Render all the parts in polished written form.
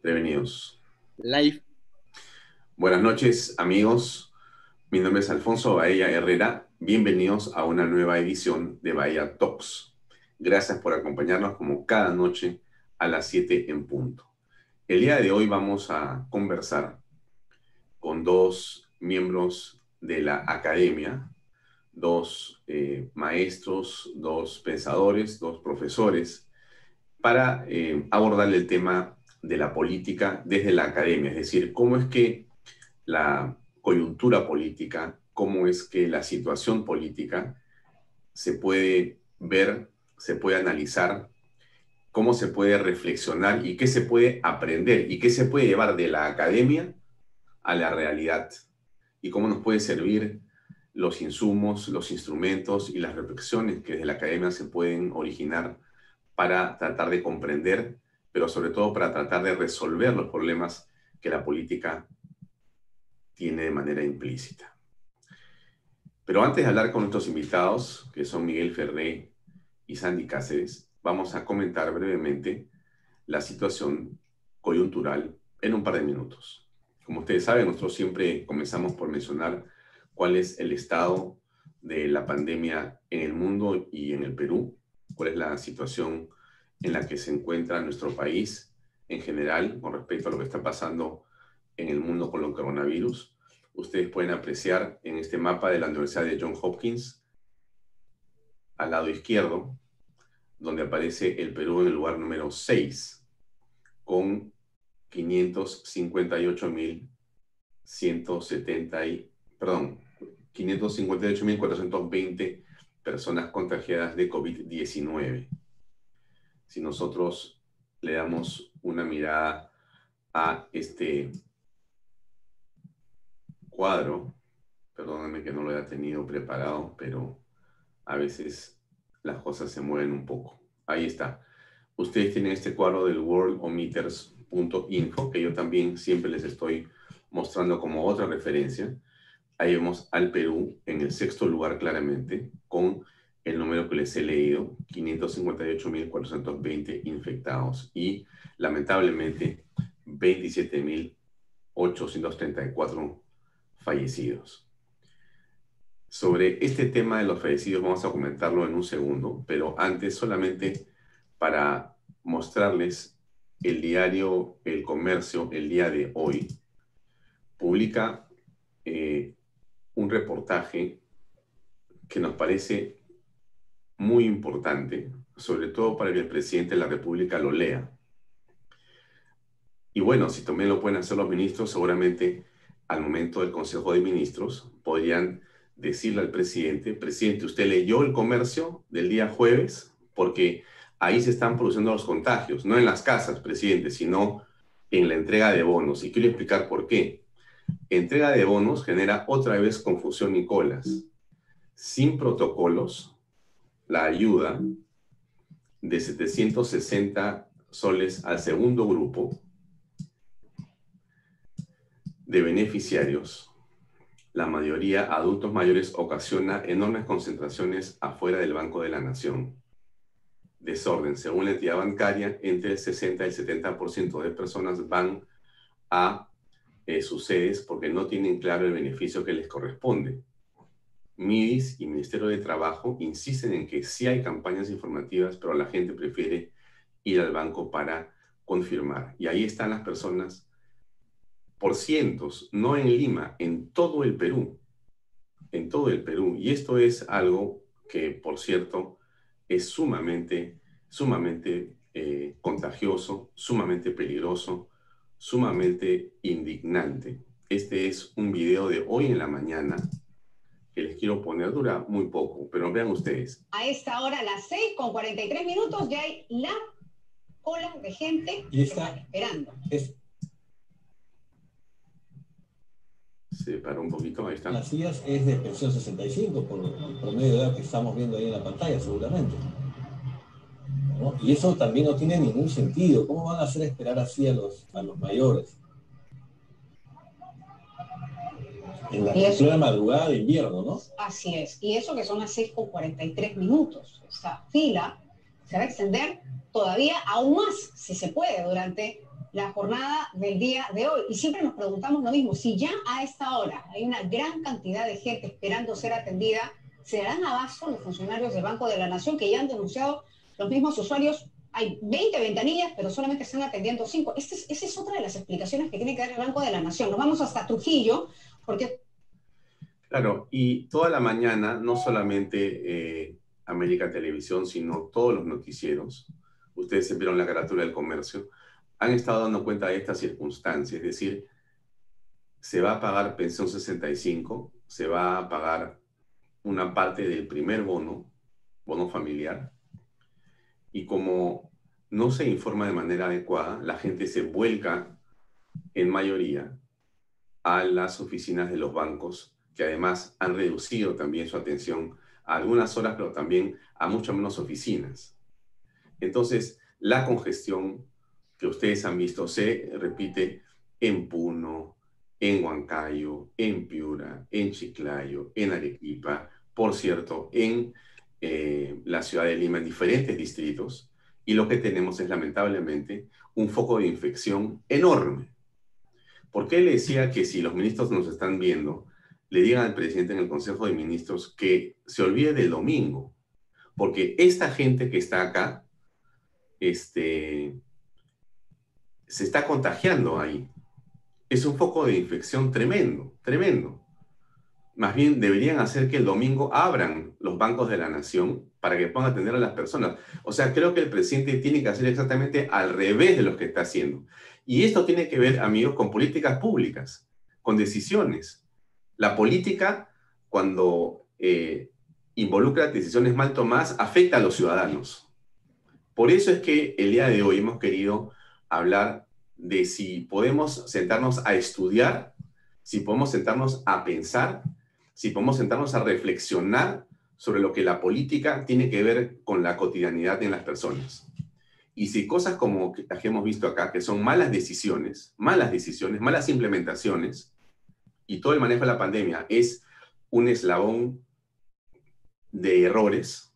Prevenidos. Live. Buenas noches, amigos. Mi nombre es Alfonso Bahía Herrera. Bienvenidos a una nueva edición de Bahía Talks. Gracias por acompañarnos como cada noche a las 7 en punto. El día de hoy vamos a conversar con dos miembros de la academia, dos maestros, dos pensadores, dos profesores, para abordar el tema de la política desde la academia, es decir, cómo es que la coyuntura política, cómo es que la situación política se puede ver, se puede analizar, cómo se puede reflexionar y qué se puede aprender y qué se puede llevar de la academia a la realidad y cómo nos puede servir los insumos, los instrumentos y las reflexiones que desde la academia se pueden originar para tratar de comprender, pero sobre todo para tratar de resolver los problemas que la política tiene de manera implícita. Pero antes de hablar con nuestros invitados, que son Miguel Ferré y Sandy Cáceres, vamos a comentar brevemente la situación coyuntural en un par de minutos. Como ustedes saben, nosotros siempre comenzamos por mencionar cuál es el estado de la pandemia en el mundo y en el Perú, cuál es la situación en la que se encuentra nuestro país en general con respecto a lo que está pasando en el mundo con el coronavirus. Ustedes pueden apreciar en este mapa de la Universidad de Johns Hopkins, al lado izquierdo, donde aparece el Perú en el lugar número 6, con 558.420 personas contagiadas de COVID-19. Si nosotros le damos una mirada a este cuadro, perdónenme que no lo haya tenido preparado, pero a veces las cosas se mueven un poco. Ahí está. Ustedes tienen este cuadro del worldometers.info, que yo también siempre les estoy mostrando como otra referencia. Ahí vemos al Perú en el 6º lugar claramente, con el número que les he leído, 558.420 infectados y lamentablemente 27.834 fallecidos. Sobre este tema de los fallecidos vamos a comentarlo en un segundo, pero antes solamente para mostrarles el diario El Comercio, el día de hoy, publica un reportaje que nos parece muy importante, sobre todo para que el presidente de la República lo lea. Y bueno, si también lo pueden hacer los ministros, seguramente al momento del Consejo de Ministros podrían decirle al presidente, presidente, ¿usted leyó El Comercio del día jueves? Porque ahí se están produciendo los contagios, no en las casas, presidente, sino en la entrega de bonos. Y quiero explicar por qué. Entrega de bonos genera otra vez confusión y colas. Sin protocolos, la ayuda de 760 soles al segundo grupo de beneficiarios, la mayoría adultos mayores, ocasiona enormes concentraciones afuera del Banco de la Nación. Desorden. Según la entidad bancaria, entre el 60 y el 70% de personas van a sus sedes porque no tienen claro el beneficio que les corresponde. MIDIS y Ministerio de Trabajo insisten en que sí hay campañas informativas, pero la gente prefiere ir al banco para confirmar. Y ahí están las personas por cientos, no en Lima, en todo el Perú. En todo el Perú. Y esto es algo que, por cierto, es sumamente contagioso, sumamente peligroso, sumamente indignante. Este es un video de hoy en la mañana que les quiero poner, dura muy poco, pero vean ustedes. A esta hora, a las 6:43, ya hay la cola de gente que está esperando. Se paró un poquito, ahí está. Las sillas es de pensión 65, por el promedio de edad que estamos viendo ahí en la pantalla, seguramente, ¿no? Y eso también no tiene ningún sentido. ¿Cómo van a hacer esperar así a los mayores? En la plena madrugada de invierno, ¿no? Así es. Y eso que son las 6:43. Esta fila se va a extender todavía aún más, si se puede, durante la jornada del día de hoy. Y siempre nos preguntamos lo mismo, si ya a esta hora hay una gran cantidad de gente esperando ser atendida, ¿se darán abasto los funcionarios del Banco de la Nación que ya han denunciado los mismos usuarios? Hay 20 ventanillas, pero solamente están atendiendo 5. Esa es otra de las explicaciones que tiene que dar el Banco de la Nación. Nos vamos hasta Trujillo, porque... Claro, y toda la mañana, no solamente América Televisión, sino todos los noticieros, ustedes se vieron la carátula del Comercio, han estado dando cuenta de esta circunstancia, es decir, se va a pagar pensión 65, se va a pagar una parte del primer bono familiar, y como no se informa de manera adecuada, la gente se vuelca en mayoría a las oficinas de los bancos, que además han reducido también su atención a algunas horas, pero también a mucho menos oficinas. Entonces, la congestión que ustedes han visto se repite en Puno, en Huancayo, en Piura, en Chiclayo, en Arequipa, por cierto, en la ciudad de Lima, en diferentes distritos, y lo que tenemos es lamentablemente un foco de infección enorme. ¿Por qué le decía que si los ministros nos están viendo, le digan al presidente en el Consejo de Ministros que se olvide del domingo? Porque esta gente que está acá, se está contagiando ahí. Es un foco de infección tremendo, tremendo. Más bien deberían hacer que el domingo abran los bancos de la nación para que puedan atender a las personas. O sea, creo que el presidente tiene que hacer exactamente al revés de lo que está haciendo. Y esto tiene que ver, amigos, con políticas públicas, con decisiones. La política, cuando involucra decisiones mal tomadas, afecta a los ciudadanos. Por eso es que el día de hoy hemos querido hablar de si podemos sentarnos a estudiar, si podemos sentarnos a pensar, si podemos sentarnos a reflexionar sobre lo que la política tiene que ver con la cotidianidad de las personas. Y si cosas como las que hemos visto acá, que son malas decisiones, malas implementaciones, y todo el manejo de la pandemia es un eslabón de errores,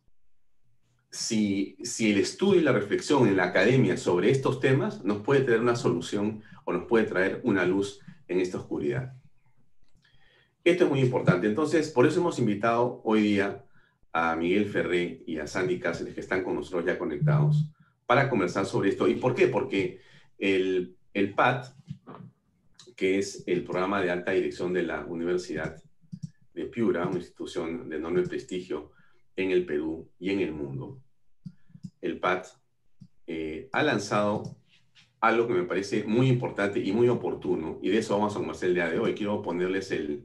si el estudio y la reflexión en la academia sobre estos temas nos puede traer una solución o nos puede traer una luz en esta oscuridad. Esto es muy importante. Entonces, por eso hemos invitado hoy día a Miguel Ferré y a Sandy Cáceres, que están con nosotros ya conectados, para conversar sobre esto. ¿Y por qué? Porque el PAT, que es el programa de alta dirección de la Universidad de Piura, una institución de enorme prestigio en el Perú y en el mundo, el PAT ha lanzado algo que me parece muy importante y muy oportuno, y de eso vamos a conversar el día de hoy. Quiero ponerles el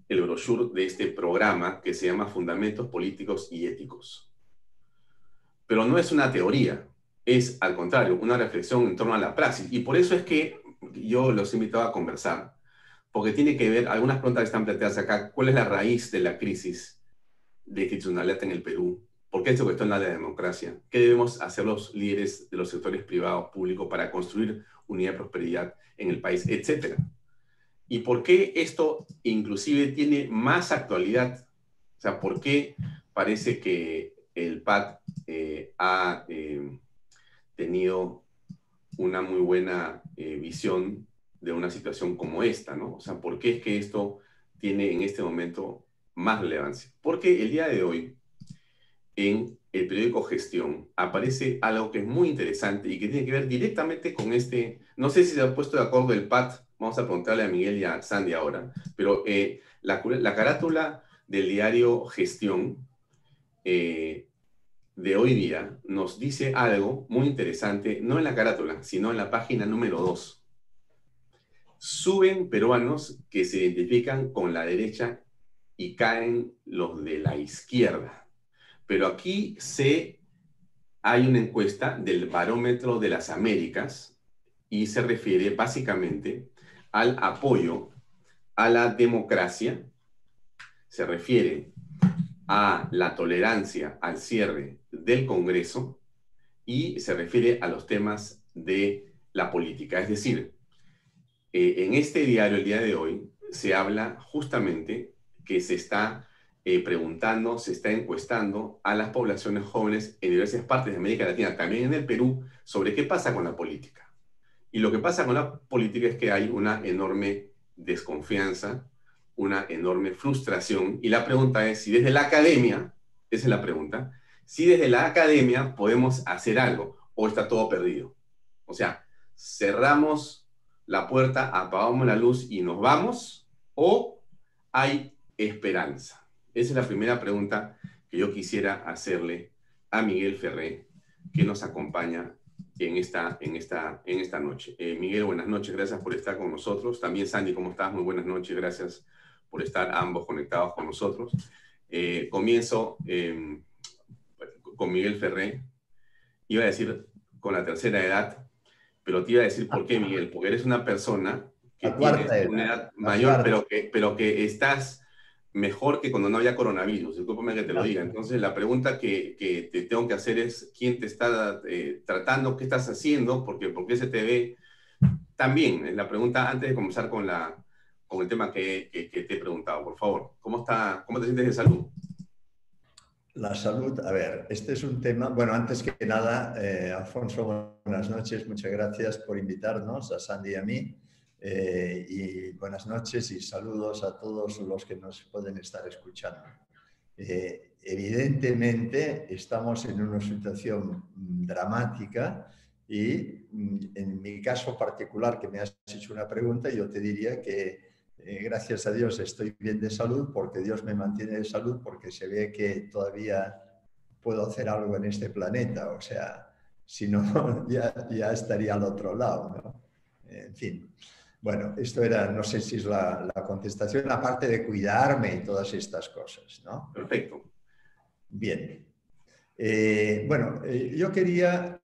brochure de este programa que se llama Fundamentos Políticos y Éticos. Pero no es una teoría, es al contrario, una reflexión en torno a la praxis. Y por eso es que yo los he invitado a conversar, porque tiene que ver, algunas preguntas que están planteadas acá, ¿cuál es la raíz de la crisis de institucionalidad en el Perú? ¿Por qué se cuestiona la democracia? ¿Qué debemos hacer los líderes de los sectores privados, públicos, para construir unidad y prosperidad en el país, etcétera? ¿Y por qué esto inclusive tiene más actualidad? O sea, ¿por qué parece que el PAT ha tenido una muy buena visión de una situación como esta, ¿no? O sea, ¿por qué es que esto tiene en este momento más relevancia? Porque el día de hoy, en el periódico Gestión, aparece algo que es muy interesante y que tiene que ver directamente con este, no sé si se ha puesto de acuerdo el PAT, vamos a preguntarle a Miguel y a Sandy ahora, pero la carátula del diario Gestión de hoy día nos dice algo muy interesante, no en la carátula, sino en la página número 2. Suben peruanos que se identifican con la derecha y caen los de la izquierda. Pero aquí hay una encuesta del Barómetro de las Américas y se refiere básicamente al apoyo a la democracia, se refiere a la tolerancia al cierre del Congreso y se refiere a los temas de la política. Es decir, en este diario, el día de hoy, se habla justamente que se está preguntando, se está encuestando a las poblaciones jóvenes en diversas partes de América Latina, también en el Perú, sobre qué pasa con la política. Y lo que pasa con la política es que hay una enorme desconfianza, una enorme frustración. Y la pregunta es si desde la academia, esa es la pregunta, si desde la academia podemos hacer algo o está todo perdido. O sea, cerramos la puerta, apagamos la luz y nos vamos, o hay esperanza. Esa es la primera pregunta que yo quisiera hacerle a Miguel Ferré, que nos acompaña en esta noche. Miguel, buenas noches, gracias por estar con nosotros. También Sandy, ¿cómo estás? Muy buenas noches, gracias por estar ambos conectados con nosotros. Comienzo con Miguel Ferré. Iba a decir con la tercera edad, pero te iba a decir por qué, Miguel, porque eres una persona que tienes una edad mayor, pero que estás mejor que cuando no había coronavirus, discúlpame que te lo diga. Entonces, la pregunta que te tengo que hacer es, ¿quién te está tratando? ¿Qué estás haciendo? ¿Por qué se te ve tan bien? La pregunta, antes de comenzar con el tema que te he preguntado, por favor. ¿Cómo te sientes de salud? La salud, a ver, este es un tema... Bueno, antes que nada, Alfonso, buenas noches. Muchas gracias por invitarnos, a Sandy y a mí. Y buenas noches y saludos a todos los que nos pueden estar escuchando. Evidentemente estamos en una situación dramática y en mi caso particular, que me has hecho una pregunta, yo te diría que gracias a Dios estoy bien de salud, porque Dios me mantiene de salud, porque se ve que todavía puedo hacer algo en este planeta. O sea, si no, ya estaría al otro lado, ¿no? En fin. Bueno, esto era, no sé si es la contestación, aparte de cuidarme y todas estas cosas, ¿no? Perfecto. Bien. Yo quería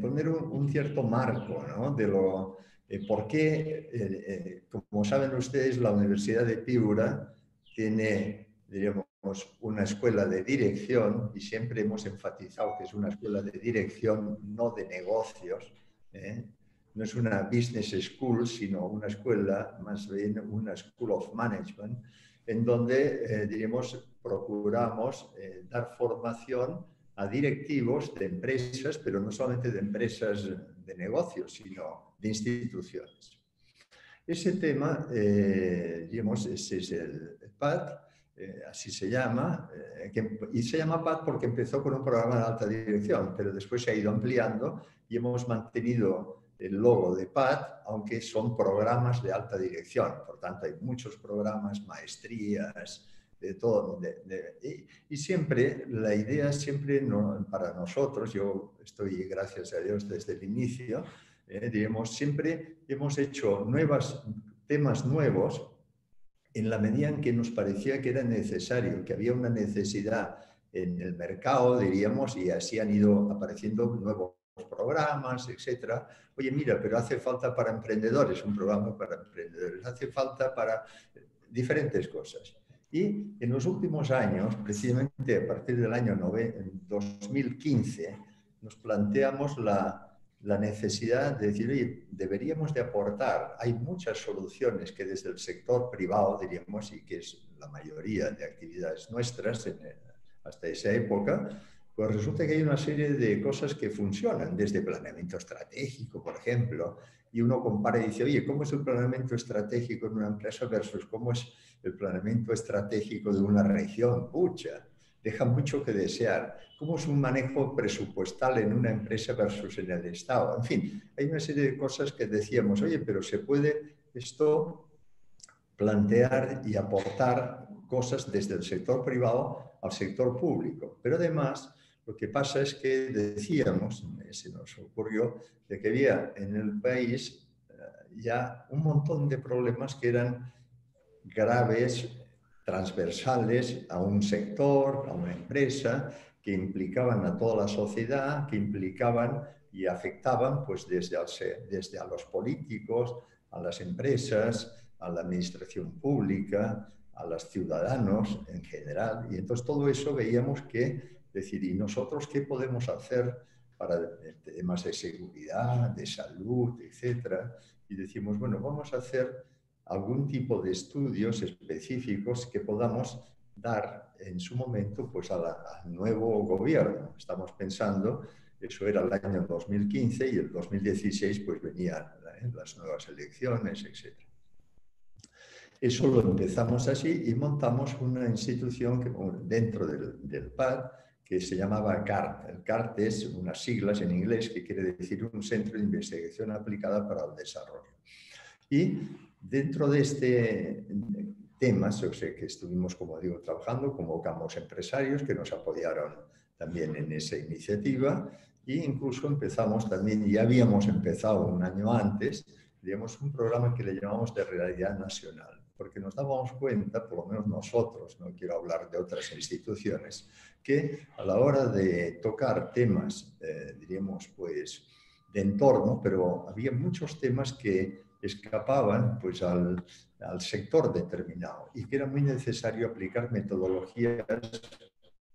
poner un cierto marco, ¿no? De lo... ¿Por qué? Como saben ustedes, la Universidad de Piura tiene, diríamos, una escuela de dirección, y siempre hemos enfatizado que es una escuela de dirección, no de negocios, ¿eh? No es una business school, sino una escuela, más bien una school of management, en donde, diríamos, procuramos dar formación a directivos de empresas, pero no solamente de empresas de negocios, sino de instituciones. Ese tema, digamos, ese es el PAD, así se llama, y se llama PAD porque empezó con un programa de alta dirección, pero después se ha ido ampliando y hemos mantenido el logo de PAD, aunque son programas de alta dirección. Por tanto, hay muchos programas, maestrías, de todo. Y siempre, la idea siempre para nosotros, yo estoy, gracias a Dios, desde el inicio, digamos, siempre hemos hecho temas nuevos en la medida en que nos parecía que era necesario, que había una necesidad en el mercado, diríamos, y así han ido apareciendo nuevos programas, etcétera. Oye, mira, pero hace falta para emprendedores, un programa para emprendedores, hace falta para diferentes cosas. Y en los últimos años, precisamente a partir del año 2015, nos planteamos la necesidad de decir, oye, deberíamos de aportar. Hay muchas soluciones que desde el sector privado, diríamos, y que es la mayoría de actividades nuestras hasta esa época, pues resulta que hay una serie de cosas que funcionan, desde planeamiento estratégico, por ejemplo, y uno compara y dice, oye, ¿cómo es el planeamiento estratégico en una empresa versus cómo es el planeamiento estratégico de una región? Pucha, deja mucho que desear. ¿Cómo es un manejo presupuestal en una empresa versus en el Estado? En fin, hay una serie de cosas que decíamos, oye, pero se puede esto plantear y aportar cosas desde el sector privado al sector público. Pero además, lo que pasa es que decíamos, se nos ocurrió, de que había en el país ya un montón de problemas que eran graves, transversales a un sector, a una empresa, que implicaban a toda la sociedad, que implicaban y afectaban pues, desde a los políticos, a las empresas, a la administración pública, a los ciudadanos en general. Y entonces todo eso veíamos que decir, ¿y nosotros qué podemos hacer para temas de seguridad, de salud, etcétera? Y decimos, bueno, vamos a hacer algún tipo de estudios específicos que podamos dar en su momento pues, al nuevo gobierno. Estamos pensando Eso era el año 2015 y el 2016 pues venían las nuevas elecciones, etc. Eso lo empezamos así y montamos una institución que, dentro del PAD que se llamaba CART. El CART es unas siglas en inglés que quiere decir un Centro de Investigación Aplicada para el Desarrollo. Y dentro de este tema, o sea, que estuvimos, como digo, trabajando, convocamos empresarios que nos apoyaron también en esa iniciativa e incluso empezamos también, ya habíamos empezado un año antes, digamos, un programa que le llamamos de realidad nacional, porque nos dábamos cuenta, por lo menos nosotros, no quiero hablar de otras instituciones, que a la hora de tocar temas, diríamos, pues, de entorno, pero había muchos temas que escapaban pues, al sector determinado y que era muy necesario aplicar metodologías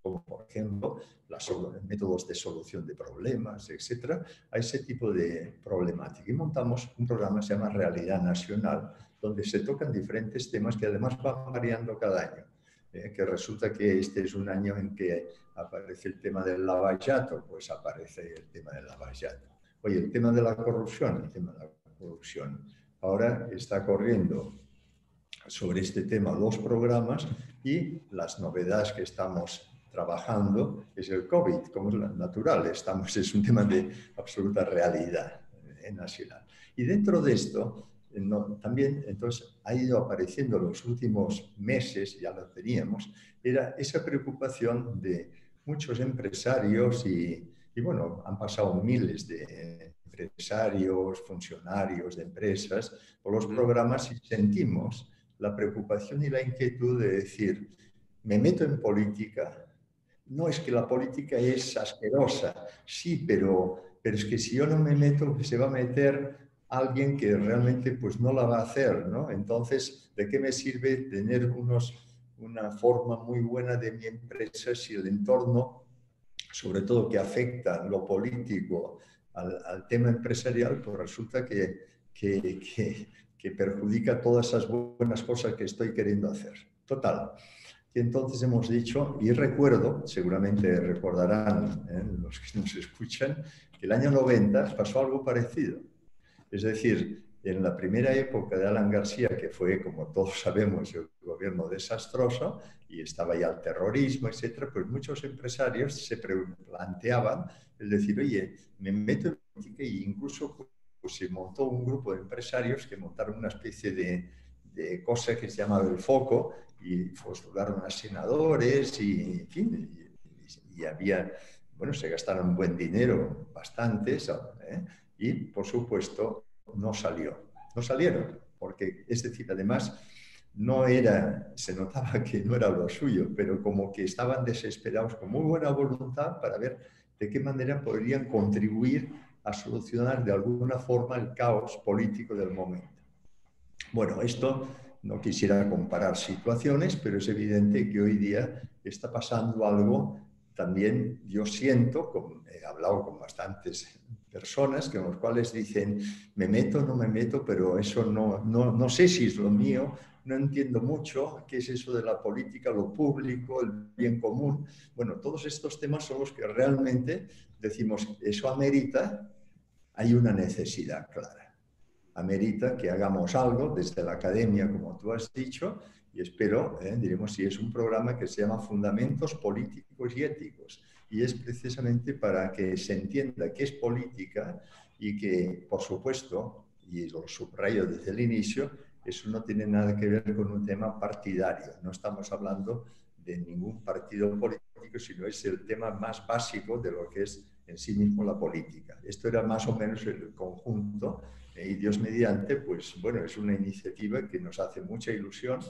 como por ejemplo los métodos de solución de problemas, etcétera, a ese tipo de problemática. Y montamos un programa que se llama Realidad Nacional, donde se tocan diferentes temas que además van variando cada año. Que resulta que este es un año en que aparece el tema del lavallato, pues aparece el tema del lavallato. Oye, el tema de la corrupción, el tema de la corrupción. Ahora está corriendo sobre este tema 2 programas y las novedades que estamos trabajando es el COVID, como es natural, es un tema de absoluta realidad nacional. Y dentro de esto, también entonces ha ido apareciendo en los últimos meses, ya lo teníamos, era esa preocupación de muchos empresarios y bueno, han pasado miles de empresarios, funcionarios de empresas por los programas y sentimos la preocupación y la inquietud de decir, me meto en política. No es que la política es asquerosa, sí, pero es que si yo no me meto, se va a meter alguien que realmente pues no la va a hacer, ¿no? Entonces, ¿de qué me sirve tener una forma muy buena de mi empresa si el entorno, sobre todo que afecta lo político al tema empresarial, pues resulta que perjudica todas esas buenas cosas que estoy queriendo hacer? Total. Y entonces hemos dicho, y recuerdo, seguramente recordarán los que nos escuchan, que el año 90 pasó algo parecido. Es decir, en la primera época de Alan García, que fue, como todos sabemos, el gobierno desastroso, y estaba ya el terrorismo, etcétera, pues muchos empresarios se planteaban el decir, oye, me meto en política, e incluso pues, se montó un grupo de empresarios que montaron una especie de cosa que se llamaba el Foco, y postularon a senadores y, en fin, y había, bueno, se gastaron un buen dinero, bastantes, y por supuesto no salieron, porque es decir, además no era, se notaba que no era lo suyo, pero como que estaban desesperados con muy buena voluntad para ver de qué manera podrían contribuir a solucionar de alguna forma el caos político del momento. Bueno, esto no quisiera comparar situaciones, pero es evidente que hoy día está pasando algo también, yo siento, he hablado con bastantes personas con los cuales dicen, me meto, no me meto, pero eso no sé si es lo mío, no entiendo mucho qué es eso de la política, lo público, el bien común. Bueno, todos estos temas son los que realmente decimos, eso amerita, hay una necesidad clara. Amerita que hagamos algo desde la academia, como tú has dicho, y espero, diremos, si es un programa que se llama Fundamentos Políticos y Éticos, y es precisamente para que se entienda qué es política y que, por supuesto, y lo subrayo desde el inicio, eso no tiene nada que ver con un tema partidario, no estamos hablando de ningún partido político, sino es el tema más básico de lo que es en sí mismo la política. Esto era más o menos el conjunto. Y Dios mediante, pues bueno, es una iniciativa que nos hace mucha ilusión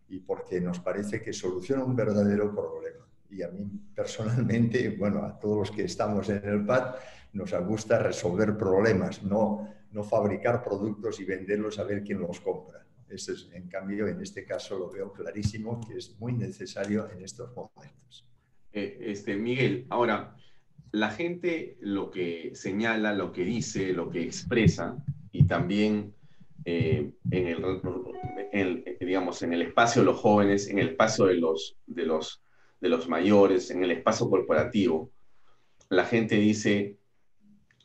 y porque nos parece que soluciona un verdadero problema. Y a mí personalmente, bueno, a todos los que estamos en el PAD, nos gusta resolver problemas, no fabricar productos y venderlos a ver quién los compra. Eso es, en cambio, en este caso lo veo clarísimo que es muy necesario en estos momentos. Miguel, ahora, la gente lo que señala, lo que dice, lo que expresa, y también digamos, en el espacio de los jóvenes, en el espacio de los mayores, en el espacio corporativo, la gente dice,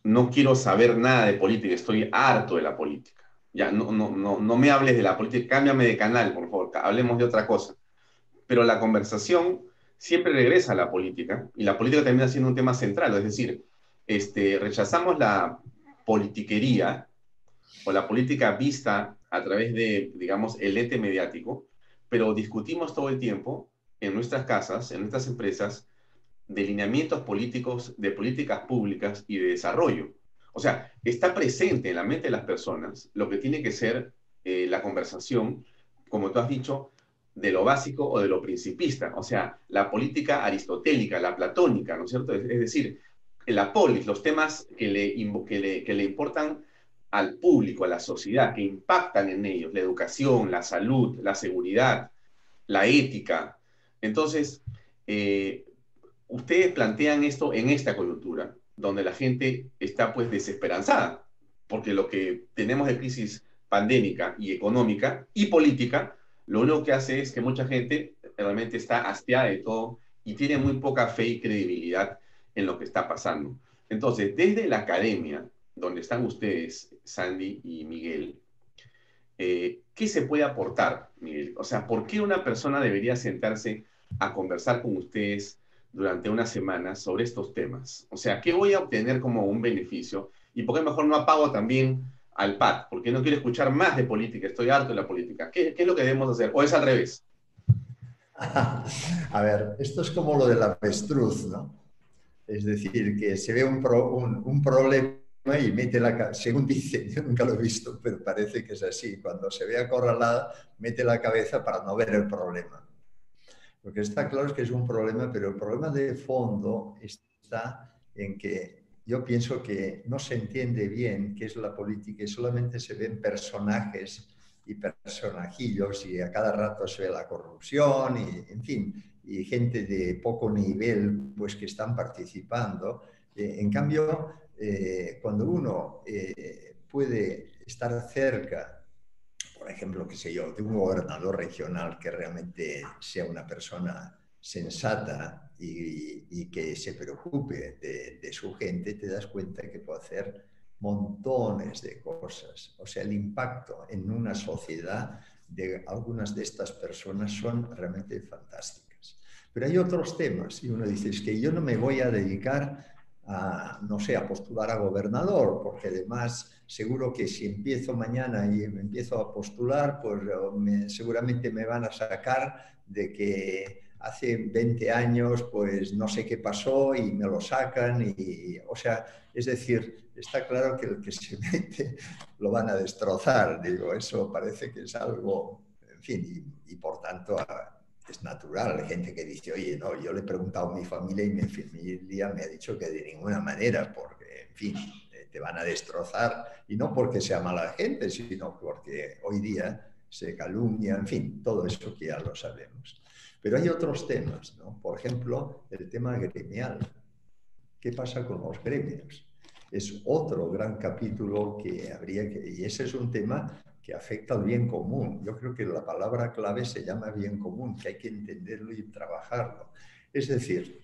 no quiero saber nada de política, estoy harto de la política. Ya, no me hables de la política, cámbiame de canal, por favor, hablemos de otra cosa. Pero la conversación siempre regresa a la política, y la política termina siendo un tema central, es decir, rechazamos la politiquería o la política vista a través de, digamos, el ente mediático, pero discutimos todo el tiempo en nuestras casas, en nuestras empresas, de lineamientos políticos, de políticas públicas y de desarrollo. O sea, está presente en la mente de las personas lo que tiene que ser la conversación, como tú has dicho, de lo básico o de lo principista. O sea, la política aristotélica, la platónica, ¿no es cierto? Es decir, la polis, los temas que le importan al público, a la sociedad, que impactan en ellos, la educación, la salud, la seguridad, la ética. Entonces, eh, ustedes plantean esto en esta coyuntura, donde la gente está pues desesperanzada, porque lo que tenemos de crisis pandémica y económica y política, lo único que hace es que mucha gente realmente está hastiada de todo y tiene muy poca fe y credibilidad en lo que está pasando. Entonces, desde la academia, donde están ustedes, Sandy y Miguel, ¿qué se puede aportar, Miguel? O sea, ¿por qué una persona debería sentarse a conversar con ustedes durante una semana sobre estos temas? O sea, ¿qué voy a obtener como un beneficio? ¿Y por qué mejor no apago también al pad? Porque no quiero escuchar más de política, estoy harto de la política. ¿Qué es lo que debemos hacer? ¿O es al revés? A ver, esto es como lo del avestruz, ¿no? Es decir, que se ve un problema y mete la cabeza, según dice, yo nunca lo he visto, pero parece que es así. Cuando se ve acorralada, mete la cabeza para no ver el problema. Lo que está claro es que es un problema, pero el problema de fondo está en que yo pienso que no se entiende bien qué es la política y solamente se ven personajes y personajillos y a cada rato se ve la corrupción y, en fin, y gente de poco nivel pues que están participando. En cambio, cuando uno puede estar cerca, por ejemplo, qué sé yo, de un gobernador regional que realmente sea una persona sensata y que se preocupe de su gente, te das cuenta que puede hacer montones de cosas. O sea, el impacto en una sociedad de algunas de estas personas son realmente fantásticas. Pero hay otros temas y uno dice, es que yo no me voy a dedicar a, no sé, a postular a gobernador, porque además seguro que si empiezo mañana y me empiezo a postular, pues seguramente me van a sacar de que hace 20 años pues no sé qué pasó y me lo sacan o sea, es decir, está claro que el que se mete lo van a destrozar, digo, eso parece que es algo, en fin, y por tanto es natural. Hay gente que dice, oye, no, yo le he preguntado a mi familia y mi familia me ha dicho que de ninguna manera, porque, en fin, te van a destrozar. Y no porque sea mala gente, sino porque hoy día se calumnia, en fin, todo eso que ya lo sabemos. Pero hay otros temas, ¿no? Por ejemplo, el tema gremial. ¿Qué pasa con los gremios? Es otro gran capítulo que habría que... Y ese es un tema que afecta al bien común. Yo creo que la palabra clave se llama bien común, que hay que entenderlo y trabajarlo. Es decir,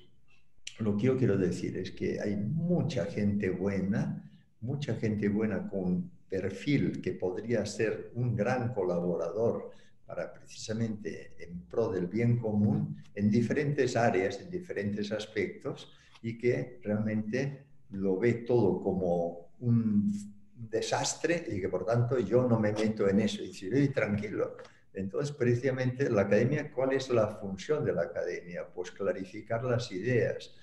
lo que yo quiero decir es que hay mucha gente buena con perfil que podría ser un gran colaborador para precisamente en pro del bien común en diferentes áreas, en diferentes aspectos, y que realmente lo ve todo como un desastre y que por tanto yo no me meto en eso y dice, tranquilo. Entonces, precisamente, la academia, ¿cuál es la función de la academia? Pues clarificar las ideas,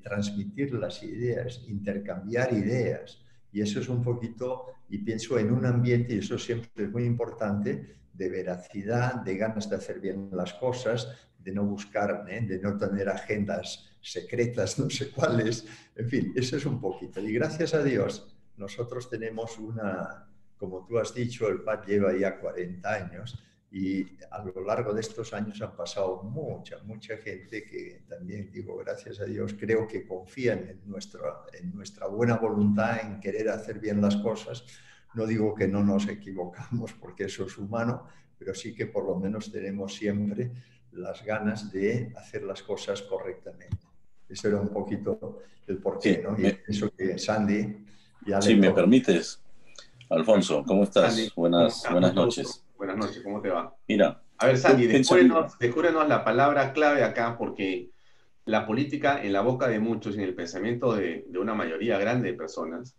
transmitir las ideas, intercambiar ideas. Y eso es un poquito, y pienso en un ambiente, y eso siempre es muy importante, de veracidad, de ganas de hacer bien las cosas, de no buscar, de no tener agendas secretas, no sé cuáles. En fin, eso es un poquito. Y gracias a Dios, nosotros tenemos una, como tú has dicho, el PAD lleva ya 40 años, y a lo largo de estos años han pasado mucha gente que también, digo, gracias a Dios, creo que confían en nuestra buena voluntad, en querer hacer bien las cosas. No digo que no nos equivocamos, porque eso es humano, pero sí que por lo menos tenemos siempre las ganas de hacer las cosas correctamente. Eso era un poquito el porqué, Sí, ¿no? Y eso que Sandy Ya le Si me toca. permites, Alfonso, ¿cómo Sandy, estás? ¿cómo estás? Buenas Mucho gusto. noches. Buenas noches, ¿cómo te va? Mira, A ver, yo Sandy, pensaría, descúbrenos la palabra clave acá, porque la política en la boca de muchos y en el pensamiento de una mayoría grande de personas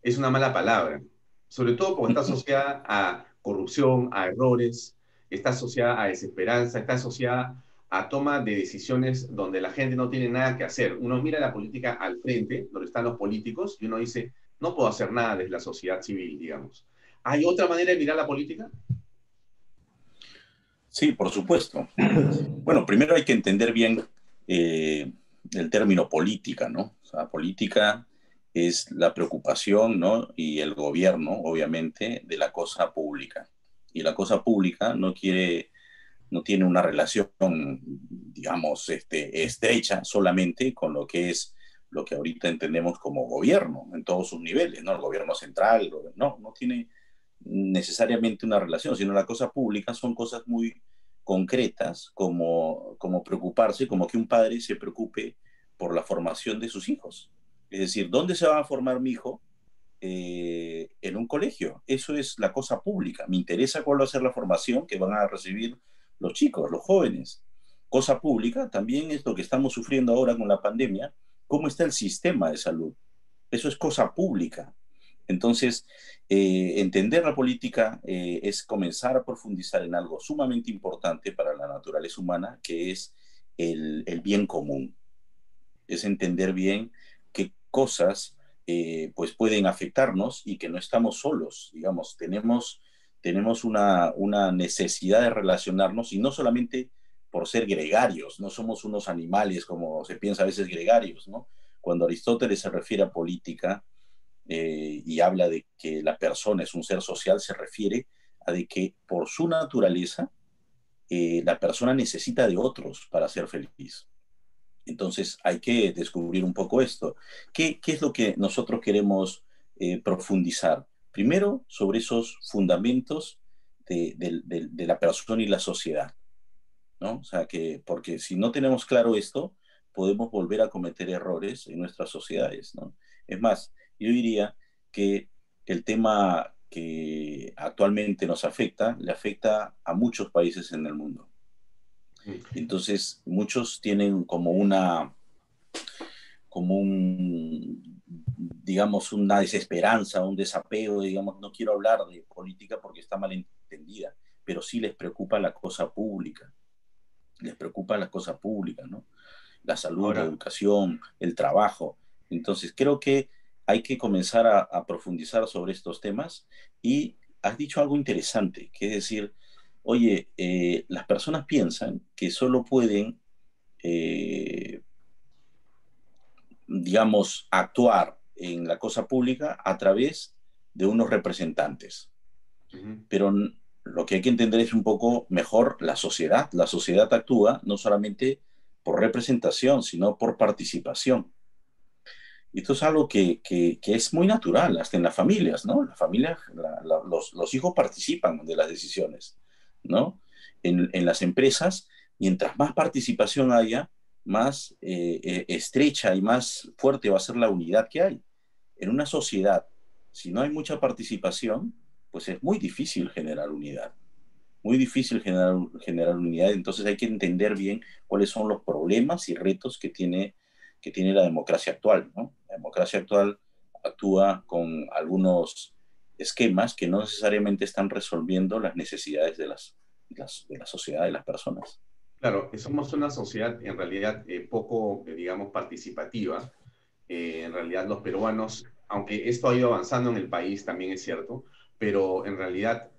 es una mala palabra, sobre todo porque está asociada a corrupción, a errores, está asociada a desesperanza, está asociada a toma de decisiones donde la gente no tiene nada que hacer. Uno mira la política al frente, donde están los políticos, y uno dice, no puedo hacer nada desde la sociedad civil, digamos. ¿Hay otra manera de mirar la política? sí, por supuesto. Bueno, primero hay que entender bien eh, el término política, ¿no? O sea, política es la preocupación, ¿no? Y el gobierno, obviamente, de la cosa pública. Y la cosa pública no tiene una relación, digamos, estrecha solamente con lo que es lo que ahorita entendemos como gobierno en todos sus niveles, ¿no? El gobierno central, no tiene necesariamente una relación, sino la cosa pública son cosas muy concretas como preocuparse, como que un padre se preocupe por la formación de sus hijos. Es decir, ¿dónde se va a formar mi hijo? En un colegio. Eso es la cosa pública. Me interesa cuál va a ser la formación que van a recibir los chicos, los jóvenes. Cosa pública también es lo que estamos sufriendo ahora con la pandemia. ¿Cómo está el sistema de salud? Eso es cosa pública. Entonces, entender la política es comenzar a profundizar en algo sumamente importante para la naturaleza humana, que es el bien común. Es entender bien qué cosas pues pueden afectarnos y que no estamos solos, digamos, tenemos una necesidad de relacionarnos y no solamente por ser gregarios, no somos unos animales como se piensa a veces gregarios, ¿no? Cuando Aristóteles se refiere a política y habla de que la persona es un ser social, se refiere a de que por su naturaleza la persona necesita de otros para ser feliz. Entonces hay que descubrir un poco esto. ¿Qué es lo que nosotros queremos profundizar? Primero, sobre esos fundamentos de la persona y la sociedad, ¿no? O sea, porque si no tenemos claro esto, podemos volver a cometer errores en nuestras sociedades, ¿no? Es más, yo diría que el tema que actualmente nos afecta, le afecta a muchos países en el mundo. Entonces, muchos tienen digamos, una desesperanza, un desapego, digamos, no quiero hablar de política porque está mal entendida, pero sí les preocupa la cosa pública, ¿no? La salud, la Ahora, educación, el trabajo. Entonces, creo que hay que comenzar a profundizar sobre estos temas y has dicho algo interesante, que es decir, oye, las personas piensan que solo pueden eh, digamos, actuar en la cosa pública a través de unos representantes. Pero lo que hay que entender es un poco mejor la sociedad. La sociedad actúa no solamente por representación, sino por participación. Y esto es algo que es muy natural, hasta en las familias, ¿no? Las familias, los hijos participan de las decisiones, ¿no? En las empresas, mientras más participación haya, más estrecha y más fuerte va a ser la unidad que hay. En una sociedad, si no hay mucha participación, pues es muy difícil generar unidad. Muy difícil generar unidad, entonces hay que entender bien cuáles son los problemas y retos que tiene la democracia actual, ¿no? La democracia actual actúa con algunos esquemas que no necesariamente están resolviendo las necesidades de la sociedad, de las personas. claro, somos una sociedad en realidad poco, digamos, participativa. En realidad los peruanos, aunque esto ha ido avanzando en el país, también es cierto, pero en realidad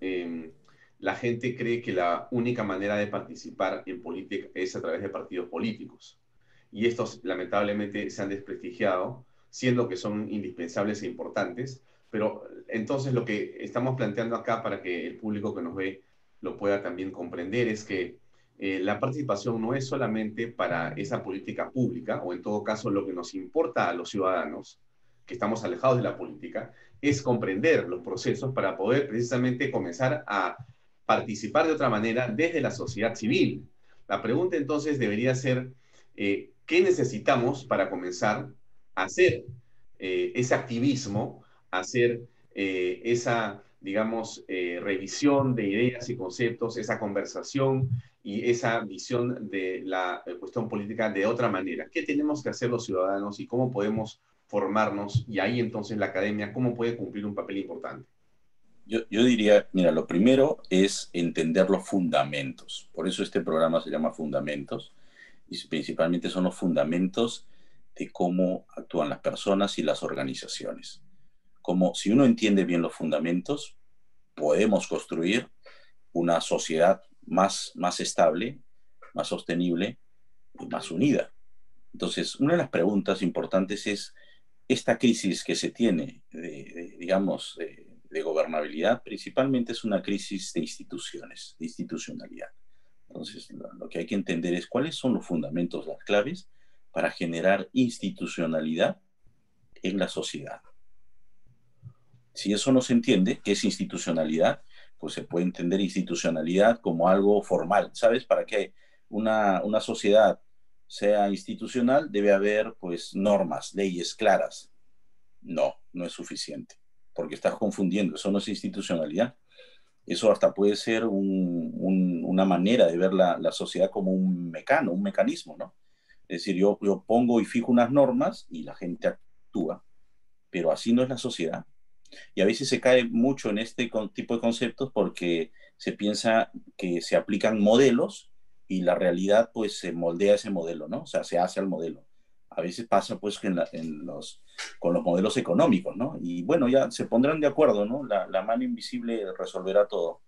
la gente cree que la única manera de participar en política es a través de partidos políticos. Y estos lamentablemente se han desprestigiado, siendo que son indispensables e importantes, pero entonces lo que estamos planteando acá para que el público que nos ve lo pueda también comprender es que la participación no es solamente para esa política pública, o en todo caso lo que nos importa a los ciudadanos, que estamos alejados de la política, es comprender los procesos para poder precisamente comenzar a participar de otra manera desde la sociedad civil. La pregunta entonces debería ser, ¿qué necesitamos para comenzar a hacer ese activismo hacer esa, digamos, revisión de ideas y conceptos, esa conversación y esa visión de la cuestión política de otra manera? ¿Qué tenemos que hacer los ciudadanos y cómo podemos formarnos? Y ahí entonces la academia, ¿cómo puede cumplir un papel importante? Yo diría, mira, lo primero es entender los fundamentos. Por eso este programa se llama Fundamentos, y principalmente son los fundamentos de cómo actúan las personas y las organizaciones. Como si uno entiende bien los fundamentos, podemos construir una sociedad más estable, más sostenible y más unida. Entonces, una de las preguntas importantes es, esta crisis que se tiene, digamos, de gobernabilidad, principalmente es una crisis de instituciones, de institucionalidad. Entonces, lo que hay que entender es cuáles son los fundamentos, las claves para generar institucionalidad en la sociedad. Si eso no se entiende, ¿qué es institucionalidad? Pues se puede entender institucionalidad como algo formal. ¿Sabes? Para que una sociedad sea institucional debe haber pues normas, leyes claras. No, no es suficiente, porque estás confundiendo. Eso no es institucionalidad. Eso hasta puede ser una manera de ver la sociedad como un mecanismo, ¿no? Es decir, yo pongo y fijo unas normas y la gente actúa, pero así no es la sociedad. Y a veces se cae mucho en este tipo de conceptos porque se piensa que se aplican modelos y la realidad pues se moldea ese modelo, ¿no? O sea, se hace al modelo. A veces pasa pues que con los modelos económicos, ¿no? Y bueno, ya se pondrán de acuerdo, ¿no? La mano invisible resolverá todo.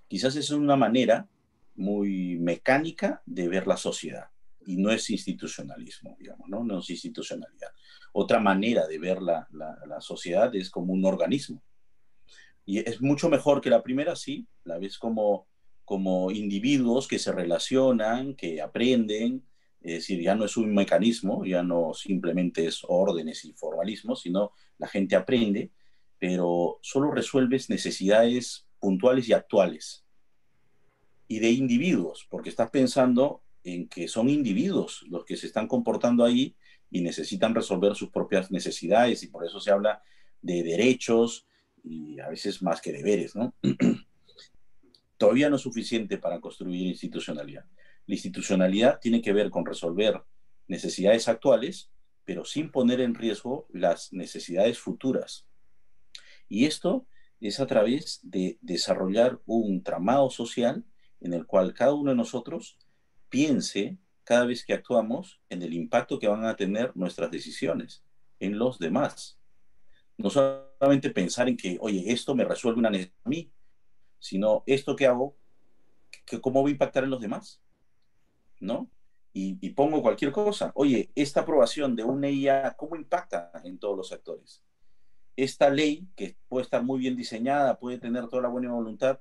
Quizás es una manera muy mecánica de ver la sociedad y no es institucionalismo, digamos, ¿no? No es institucionalidad. Otra manera de ver la sociedad es como un organismo. Y es mucho mejor que la primera, sí, la ves como individuos que se relacionan, que aprenden, es decir, ya no es un mecanismo, ya no simplemente es órdenes y formalismos, sino la gente aprende, pero solo resuelves necesidades puntuales y actuales y de individuos, porque estás pensando en que son individuos los que se están comportando ahí y necesitan resolver sus propias necesidades y por eso se habla de derechos y a veces más que deberes, ¿no? Todavía no es suficiente para construir institucionalidad. La institucionalidad tiene que ver con resolver necesidades actuales, pero sin poner en riesgo las necesidades futuras. Y esto es a través de desarrollar un tramado social en el cual cada uno de nosotros piense cada vez que actuamos en el impacto que van a tener nuestras decisiones en los demás. No solamente pensar en que, oye, esto me resuelve una necesidad a mí, sino esto que hago, ¿cómo va a impactar en los demás? ¿No? Y pongo cualquier cosa. Oye, esta aprobación de una IA, ¿cómo impacta en todos los actores? Esta ley, que puede estar muy bien diseñada, puede tener toda la buena voluntad,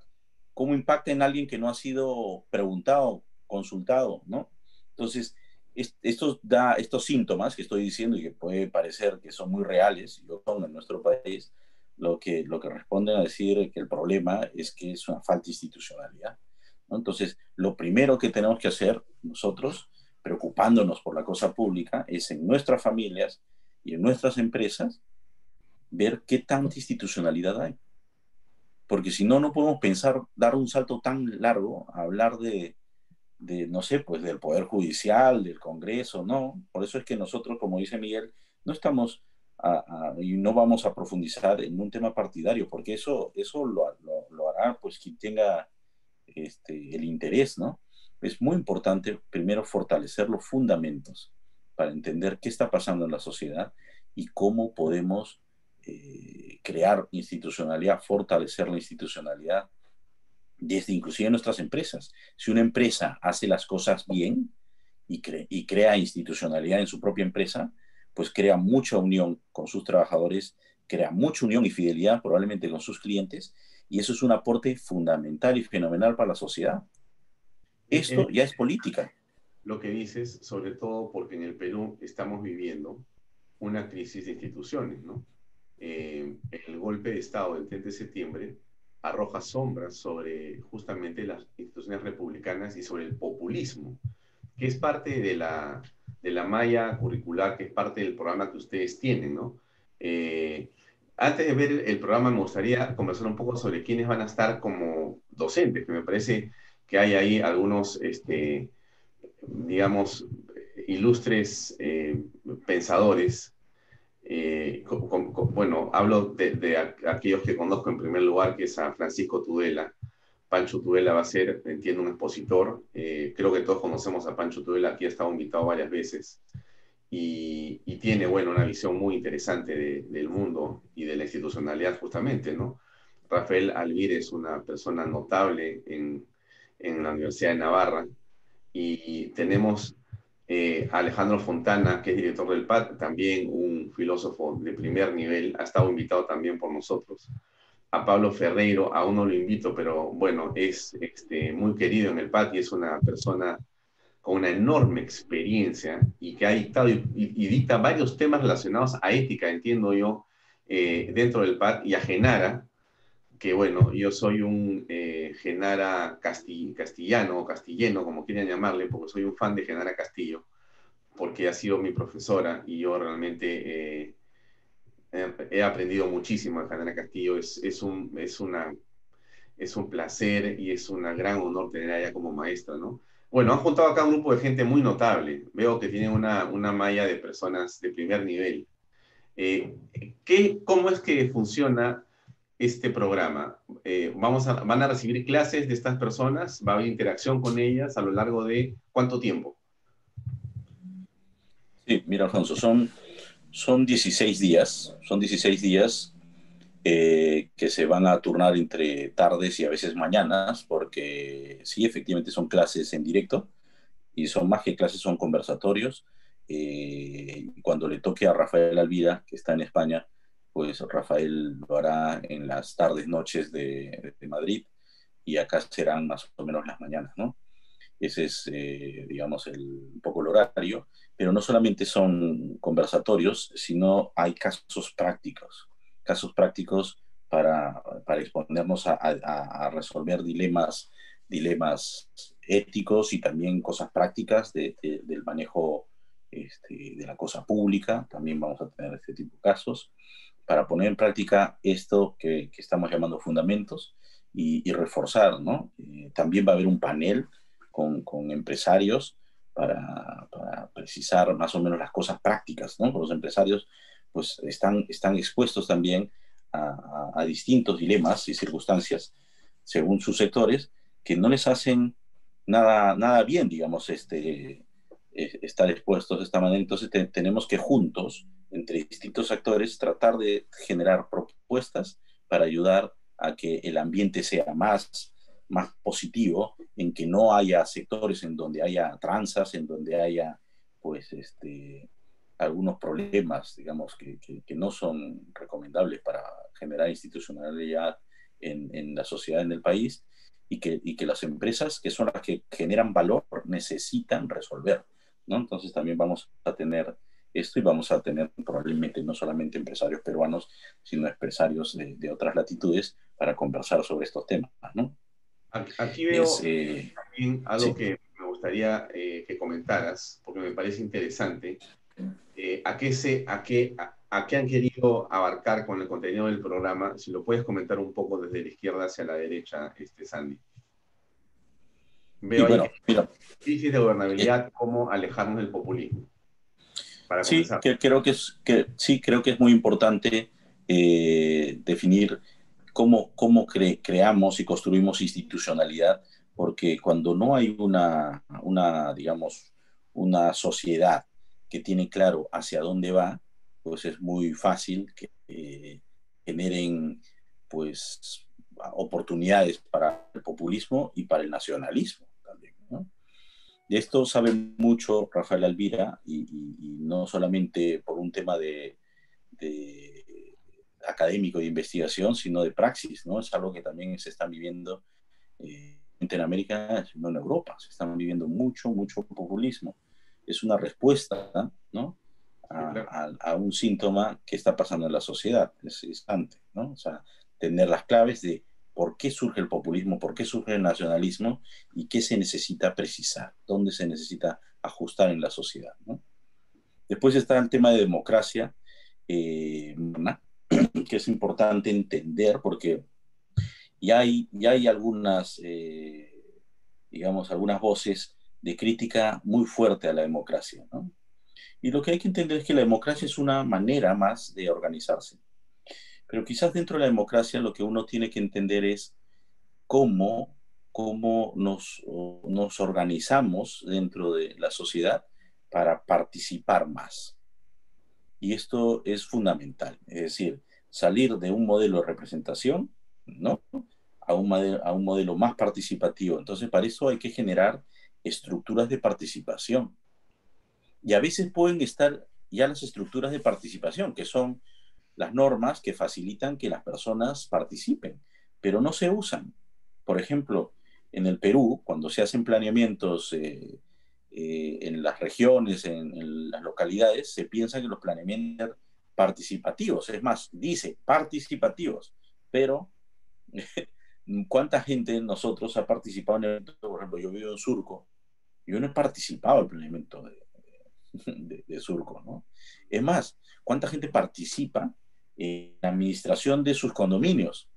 ¿cómo impacta en alguien que no ha sido preguntado, consultado, ¿no? Entonces, estos síntomas que estoy diciendo y que puede parecer que son muy reales, y lo son en nuestro país, lo que responden a decir que el problema es que es una falta de institucionalidad, ¿no? Entonces, lo primero que tenemos que hacer nosotros, preocupándonos por la cosa pública, es en nuestras familias y en nuestras empresas, ver qué tanta institucionalidad hay. Porque si no, no podemos pensar dar un salto tan largo a hablar no sé, pues del Poder Judicial, del Congreso, no. Por eso es que nosotros, como dice Miguel, no estamos y no vamos a profundizar en un tema partidario, porque eso lo hará pues quien tenga el interés, ¿no? Es muy importante primero fortalecer los fundamentos para entender qué está pasando en la sociedad y cómo podemos crear institucionalidad, fortalecer la institucionalidad desde inclusive nuestras empresas. Si una empresa hace las cosas bien y crea institucionalidad en su propia empresa, pues crea mucha unión con sus trabajadores, crea mucha unión y fidelidad probablemente con sus clientes, y eso es un aporte fundamental y fenomenal para la sociedad. Esto ya es política. Lo que dices, sobre todo porque en el Perú estamos viviendo una crisis de instituciones, ¿no? El golpe de Estado del 30 de septiembre arroja sombras sobre justamente las instituciones republicanas y sobre el populismo, que es parte de la malla curricular, que es parte del programa que ustedes tienen, ¿no? Antes de ver el programa, me gustaría conversar un poco sobre quiénes van a estar como docentes, que me parece que hay ahí algunos, digamos, ilustres pensadores. Bueno, hablo de aquellos que conozco en primer lugar, que es a Francisco Tudela. Pancho Tudela va a ser, entiendo, un expositor. Creo que todos conocemos a Pancho Tudela, aquí ha estado invitado varias veces. Y tiene, bueno, una visión muy interesante del mundo y de la institucionalidad justamente, ¿no? Rafael Alvire es una persona notable en la Universidad de Navarra y tenemos a Alejandro Fontana, que es director del PAD, también un filósofo de primer nivel, ha estado invitado también por nosotros. A Pablo Ferreiro, aún no lo invito, pero bueno, es muy querido en el PAD y es una persona con una enorme experiencia y que ha dictado y dicta varios temas relacionados a ética, entiendo yo, dentro del PAD, y a Genara, que bueno, yo soy un Genara castellano o castilleno, como quieran llamarle, porque soy un fan de Genara Castillo, porque ha sido mi profesora y yo realmente he aprendido muchísimo de Genara Castillo. Es un placer y es un gran honor tener a ella como maestra, ¿no? Bueno, han juntado acá un grupo de gente muy notable. Veo que tienen una malla de personas de primer nivel. ¿Cómo es que funciona este programa? ¿Van a recibir clases de estas personas? ¿Va a haber interacción con ellas a lo largo de cuánto tiempo? Sí, mira, Alfonso, son 16 días, que se van a turnar entre tardes y a veces mañanas, porque sí, efectivamente son clases en directo y son más que clases, son conversatorios. Cuando le toque a Rafael Alvira, que está en España, pues Rafael lo hará en las tardes, noches de Madrid, y acá serán más o menos las mañanas, ¿no? Ese es, digamos, un poco el horario, pero no solamente son conversatorios, sino hay casos prácticos para exponernos a resolver dilemas éticos y también cosas prácticas del manejo de la cosa pública. También vamos a tener este tipo de casos para poner en práctica esto que estamos llamando fundamentos y reforzar, ¿no? También va a haber un panel con empresarios para precisar más o menos las cosas prácticas, ¿no? Los empresarios pues están expuestos también a distintos dilemas y circunstancias según sus sectores que no les hacen nada bien, digamos, estar expuestos de esta manera. Entonces tenemos que juntos, entre distintos actores, tratar de generar propuestas para ayudar a que el ambiente sea más positivo, en que no haya sectores en donde haya tranzas, en donde haya, pues, algunos problemas, digamos, que no son recomendables para generar institucionalidad en la sociedad, en el país, y que las empresas, que son las que generan valor, necesitan resolver, ¿no? Entonces también vamos a tener esto y vamos a tener probablemente no solamente empresarios peruanos, sino empresarios de otras latitudes para conversar sobre estos temas, ¿no? Aquí veo también algo sí. que me gustaría que comentaras, porque me parece interesante. ¿A qué han querido abarcar con el contenido del programa? Si lo puedes comentar un poco desde la izquierda hacia la derecha, Sandy. Y Veo ahí bueno, que mira, crisis de gobernabilidad, cómo alejarnos del populismo. Para sí, comenzar. creo que es muy importante definir cómo creamos y construimos institucionalidad, porque cuando no hay digamos, una sociedad que tiene claro hacia dónde va, pues es muy fácil que generen, pues, oportunidades para el populismo y para el nacionalismo también, ¿no? De esto sabe mucho Rafael Alvira y no solamente por un tema de académico de investigación, sino de praxis, ¿no? Es algo que también se está viviendo en América, sino en Europa. Se están viviendo mucho populismo. Es una respuesta, ¿no? A un síntoma que está pasando en la sociedad, es instante, ¿no? O sea, tener las claves de por qué surge el populismo, por qué surge el nacionalismo y qué se necesita precisar, dónde se necesita ajustar en la sociedad, ¿no? Después está el tema de democracia, que es importante entender, porque ya hay algunas, digamos, algunas voces de crítica muy fuerte a la democracia, ¿no? Y lo que hay que entender es que la democracia es una manera más de organizarse. Pero quizás dentro de la democracia lo que uno tiene que entender es cómo, cómo nos organizamos dentro de la sociedad para participar más. Y esto es fundamental, es decir, salir de un modelo de representación, ¿no? A un modelo más participativo. Entonces, para eso hay que generar estructuras de participación. Y a veces pueden estar ya las estructuras de participación, que son las normas que facilitan que las personas participen, pero no se usan. Por ejemplo, en el Perú, cuando se hacen planeamientos en las regiones, en las localidades, se piensa que los planeamientos participativos, es más, dice participativos, pero ¿cuánta gente de nosotros ha participado en el, por ejemplo, yo vivo en Surco, yo no he participado en el planeamiento de Surco, ¿no? Es más, ¿cuánta gente participa en la administración de sus condominios?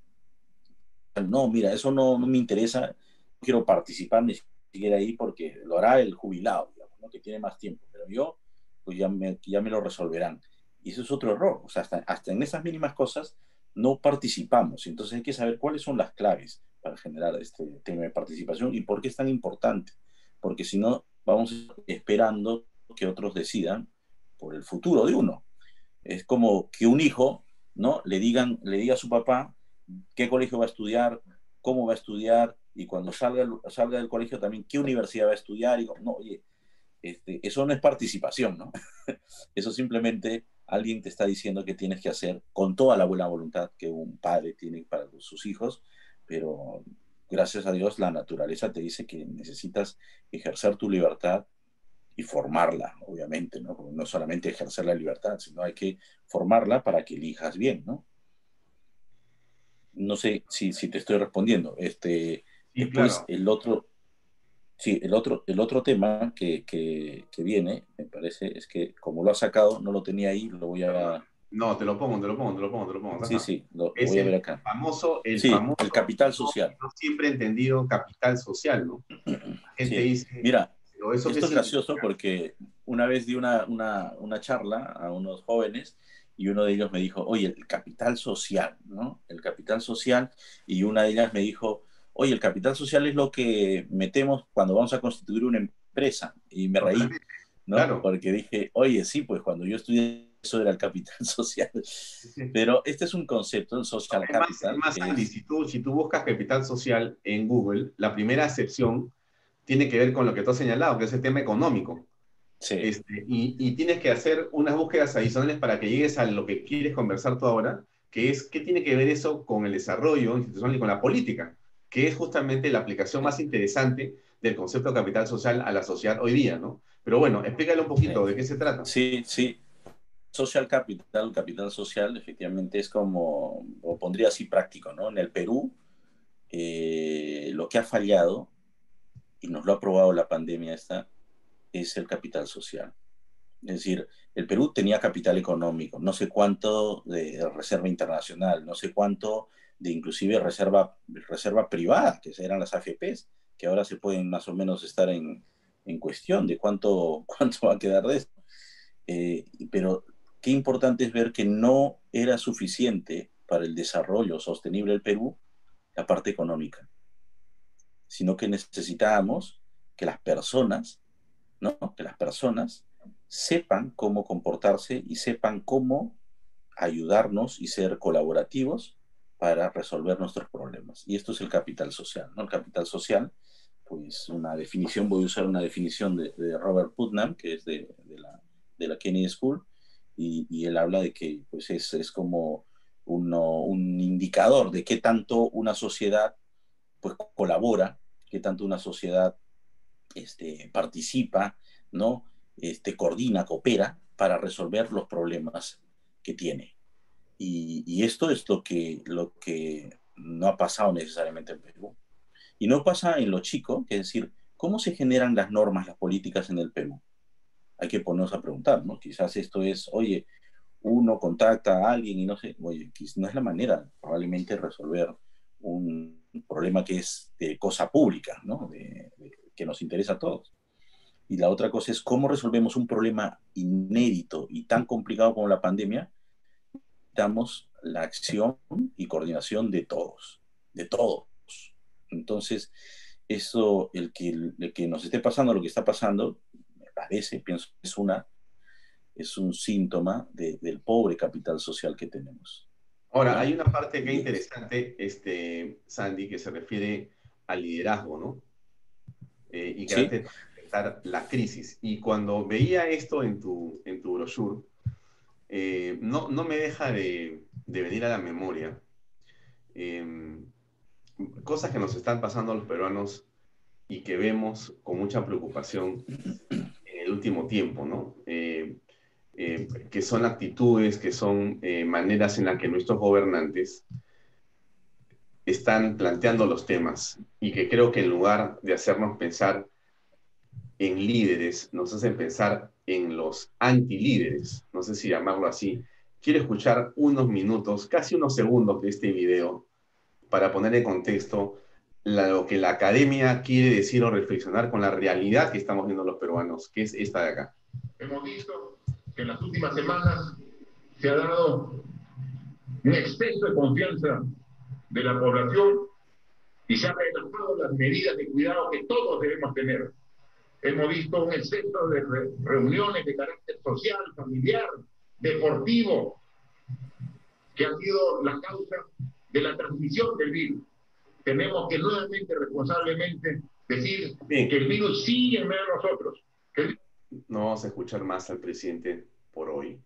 No, mira, eso no me interesa, no quiero participar ni siquiera ahí porque lo hará el jubilado, digamos, ¿no? Que tiene más tiempo, pero yo, pues ya me lo resolverán. Y eso es otro error, o sea, hasta en esas mínimas cosas no participamos. Entonces hay que saber cuáles son las claves para generar este tema de participación y por qué es tan importante. Porque si no, vamos esperando que otros decidan por el futuro de uno. Es como que un hijo, ¿no? Le diga a su papá qué colegio va a estudiar, cómo va a estudiar, y cuando salga del colegio también qué universidad va a estudiar. Y no, oye, eso no es participación, ¿no? Eso simplemente alguien te está diciendo que tienes que hacer con toda la buena voluntad que un padre tiene para sus hijos, pero gracias a Dios la naturaleza te dice que necesitas ejercer tu libertad y formarla, obviamente, ¿no? Porque no solamente ejercer la libertad, sino hay que formarla para que elijas bien, ¿no? No sé si te estoy respondiendo. Sí, Después, claro. sí, el otro tema que viene, me parece, es que como lo ha sacado, no lo tenía ahí, lo voy a... No, te lo pongo, te lo pongo, te lo pongo, te lo pongo. Acá Sí, está. sí, lo Es voy a ver acá. el Sí, famoso el capital no, social. no siempre entendido capital social, ¿no? La gente Sí, dice, mira, ¿pero eso qué esto es gracioso significa? porque una vez di una charla a unos jóvenes y uno de ellos me dijo, oye, el capital social, ¿no? El capital social, y una de ellas me dijo, oye, el capital social es lo que metemos cuando vamos a constituir una empresa. Y me reí, Totalmente, ¿no? claro. Porque dije, oye, sí, pues cuando yo estudié eso era el capital social. Pero este es un concepto, el social Es capital, más, que Andy, es, si tú buscas capital social en Google, la primera acepción tiene que ver con lo que tú has señalado, que es el tema económico. sí, Y tienes que hacer unas búsquedas adicionales para que llegues a lo que quieres conversar tú ahora, que es qué tiene que ver eso con el desarrollo institucional y con la política, que es justamente la aplicación sí, más interesante del concepto de capital social a la sociedad hoy día, ¿no? Pero bueno, explícale un poquito sí, de qué se trata. sí, sí. Social capital, capital social, efectivamente es como, lo pondría así práctico, ¿no? En el Perú, lo que ha fallado, y nos lo ha probado la pandemia esta, es el capital social. Es decir, el Perú tenía capital económico, no sé cuánto de reserva internacional, no sé cuánto de inclusive reserva privada, que eran las AFPs, que ahora se pueden más o menos estar en cuestión de cuánto va a quedar de esto. Pero qué importante es ver que no era suficiente para el desarrollo sostenible del Perú la parte económica, sino que necesitábamos que las personas, ¿no? Que las personas sepan cómo comportarse y sepan cómo ayudarnos y ser colaborativos para resolver nuestros problemas. Y esto es el capital social, ¿no? El capital social, pues una definición, voy a usar una definición de Robert Putnam, que es de la Kennedy School, y él habla de que pues es como un indicador de qué tanto una sociedad pues colabora, qué tanto una sociedad participa, ¿no? Coordina, coopera para resolver los problemas que tiene. Y esto es lo que no ha pasado necesariamente en Perú. Y no pasa en lo chico, que es decir, ¿cómo se generan las normas, las políticas en el Perú? Hay que ponernos a preguntar, ¿no? Quizás esto es, oye, uno contacta a alguien y no sé, oye, no es la manera probablemente de resolver un problema que es de cosa pública, ¿no? Que nos interesa a todos. Y la otra cosa es cómo resolvemos un problema inédito y tan complicado como la pandemia. Necesitamos la acción y coordinación de todos, de todos. Entonces, eso, el que nos esté pasando lo que está pasando, me parece, pienso, es un síntoma del pobre capital social que tenemos. Ahora, ¿No? hay una parte que es interesante, Sandy, que se refiere al liderazgo, ¿no? Y que Sí, trate de enfrentar la crisis. Y cuando veía esto en tu brochure, no me deja de venir a la memoria eh, cosas que nos están pasando a los peruanos y que vemos con mucha preocupación en el último tiempo, ¿no? Que son actitudes, que son maneras en las que nuestros gobernantes están planteando los temas y que creo que en lugar de hacernos pensar en líderes, nos hacen pensar en los antilíderes, no sé si llamarlo así. Quiero escuchar unos minutos, casi unos segundos de este video para poner en contexto lo que la academia quiere decir o reflexionar con la realidad que estamos viendo los peruanos, que es esta de acá. Hemos visto que en las últimas semanas se ha dado un exceso de confianza de la población y se han relajado las medidas de cuidado que todos debemos tener. Hemos visto un exceso de reuniones de carácter social, familiar, deportivo, que ha sido la causa de la transmisión del virus. Tenemos que nuevamente, responsablemente, decir Bien, que el virus sigue en medio de nosotros. no vamos a escuchar más al presidente por hoy,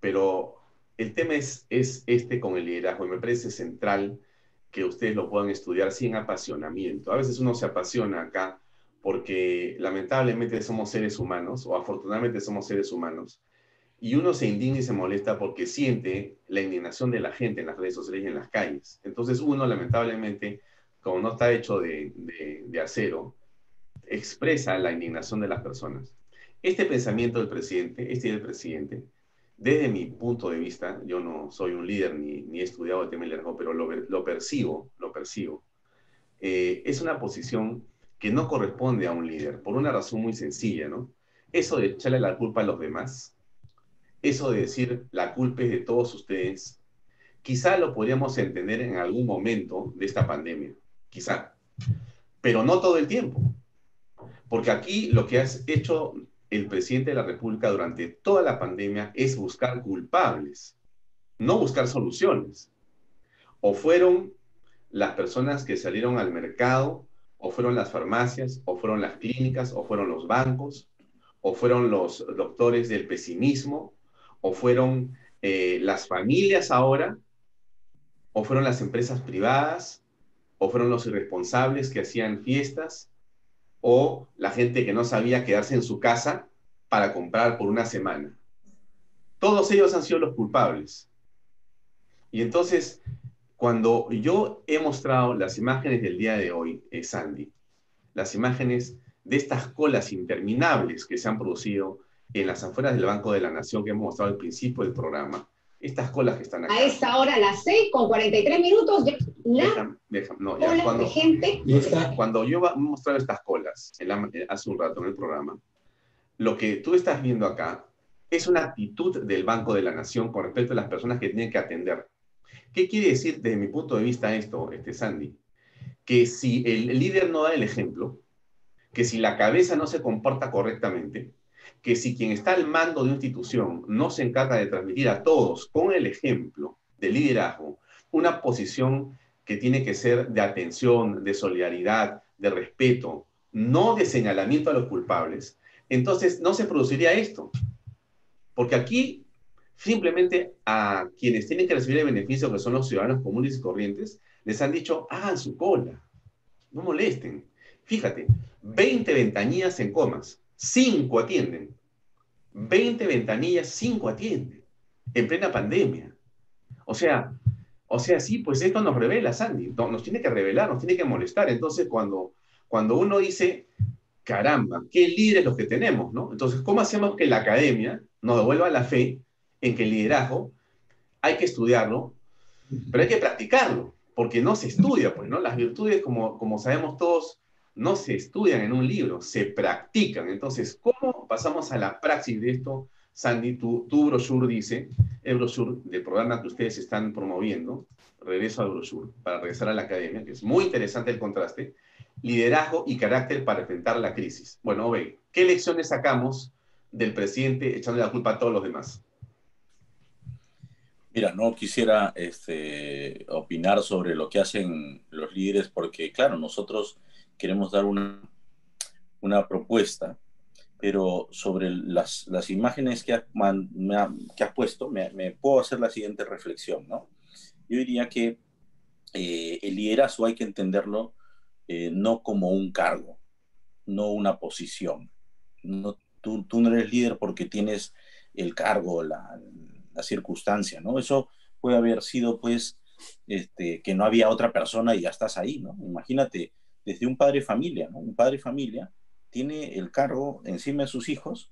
pero el tema es este con el liderazgo y me parece central que ustedes lo puedan estudiar sin apasionamiento. A veces uno se apasiona acá porque lamentablemente somos seres humanos o afortunadamente somos seres humanos y uno se indigna y se molesta porque siente la indignación de la gente en las redes sociales y en las calles. Entonces uno lamentablemente, como no está hecho de acero, expresa la indignación de las personas. Este pensamiento del presidente, desde mi punto de vista, yo no soy un líder ni he estudiado el tema del liderazgo, pero lo percibo, es una posición que no corresponde a un líder, por una razón muy sencilla, ¿no? Eso de echarle la culpa a los demás, eso de decir la culpa es de todos ustedes, quizá lo podríamos entender en algún momento de esta pandemia, quizá, pero no todo el tiempo. Porque aquí lo que ha hecho el presidente de la República durante toda la pandemia es buscar culpables, no buscar soluciones. O fueron las personas que salieron al mercado, o fueron las farmacias, o fueron las clínicas, o fueron los bancos, o fueron los doctores del pesimismo, o fueron las familias ahora, o fueron las empresas privadas, o fueron los irresponsables que hacían fiestas, o la gente que no sabía quedarse en su casa para comprar por una semana. Todos ellos han sido los culpables. Y entonces, cuando yo he mostrado las imágenes del día de hoy, Sandy, las imágenes de estas colas interminables que se han producido en las afueras del Banco de la Nación que hemos mostrado al principio del programa, estas colas que están acá. A esta hora, a las 6:43, de gente. Y Cuando yo he mostrado estas colas hace un rato en el programa, lo que tú estás viendo acá es una actitud del Banco de la Nación con respecto a las personas que tienen que atender. ¿Qué quiere decir desde mi punto de vista esto, Sandy? Que si el líder no da el ejemplo, que si la cabeza no se comporta correctamente, que si quien está al mando de una institución no se encarga de transmitir a todos con el ejemplo de liderazgo una posición que tiene que ser de atención, de solidaridad, de respeto, no de señalamiento a los culpables, entonces no se produciría esto. Porque aquí simplemente a quienes tienen que recibir el beneficio, que son los ciudadanos comunes y corrientes, les han dicho, hagan su cola, no molesten. Fíjate, 20 ventanillas en comas, 5 atienden. 20 ventanillas, 5 atienden. En plena pandemia. O sea, sí, pues esto nos revela, Sandy. Nos tiene que revelar, nos tiene que molestar. Entonces, cuando uno dice, caramba, qué líderes los que tenemos, ¿no? Entonces, ¿cómo hacemos que la academia nos devuelva la fe en que el liderazgo hay que estudiarlo, pero hay que practicarlo, porque no se estudia, pues, ¿no? Las virtudes, como sabemos todos, no se estudian en un libro, se practican. Entonces, ¿cómo pasamos a la praxis de esto? Sandy, tu brochure dice, el brochure del programa que ustedes están promoviendo, regreso al brochure, para regresar a la academia, que es muy interesante el contraste, liderazgo y carácter para enfrentar la crisis. Bueno, ve, ¿qué lecciones sacamos del presidente echando la culpa a todos los demás? Mira, no quisiera opinar sobre lo que hacen los líderes porque, claro, nosotros queremos dar una propuesta, pero sobre las imágenes que has puesto, me puedo hacer la siguiente reflexión, ¿no? Yo diría que el liderazgo hay que entenderlo no como un cargo, no una posición. No, tú no eres líder porque tienes el cargo, la circunstancia, ¿no? Eso puede haber sido, pues, que no había otra persona y ya estás ahí, ¿no? Imagínate, desde un padre de familia, ¿no? Un padre de familia tiene el cargo encima de sus hijos,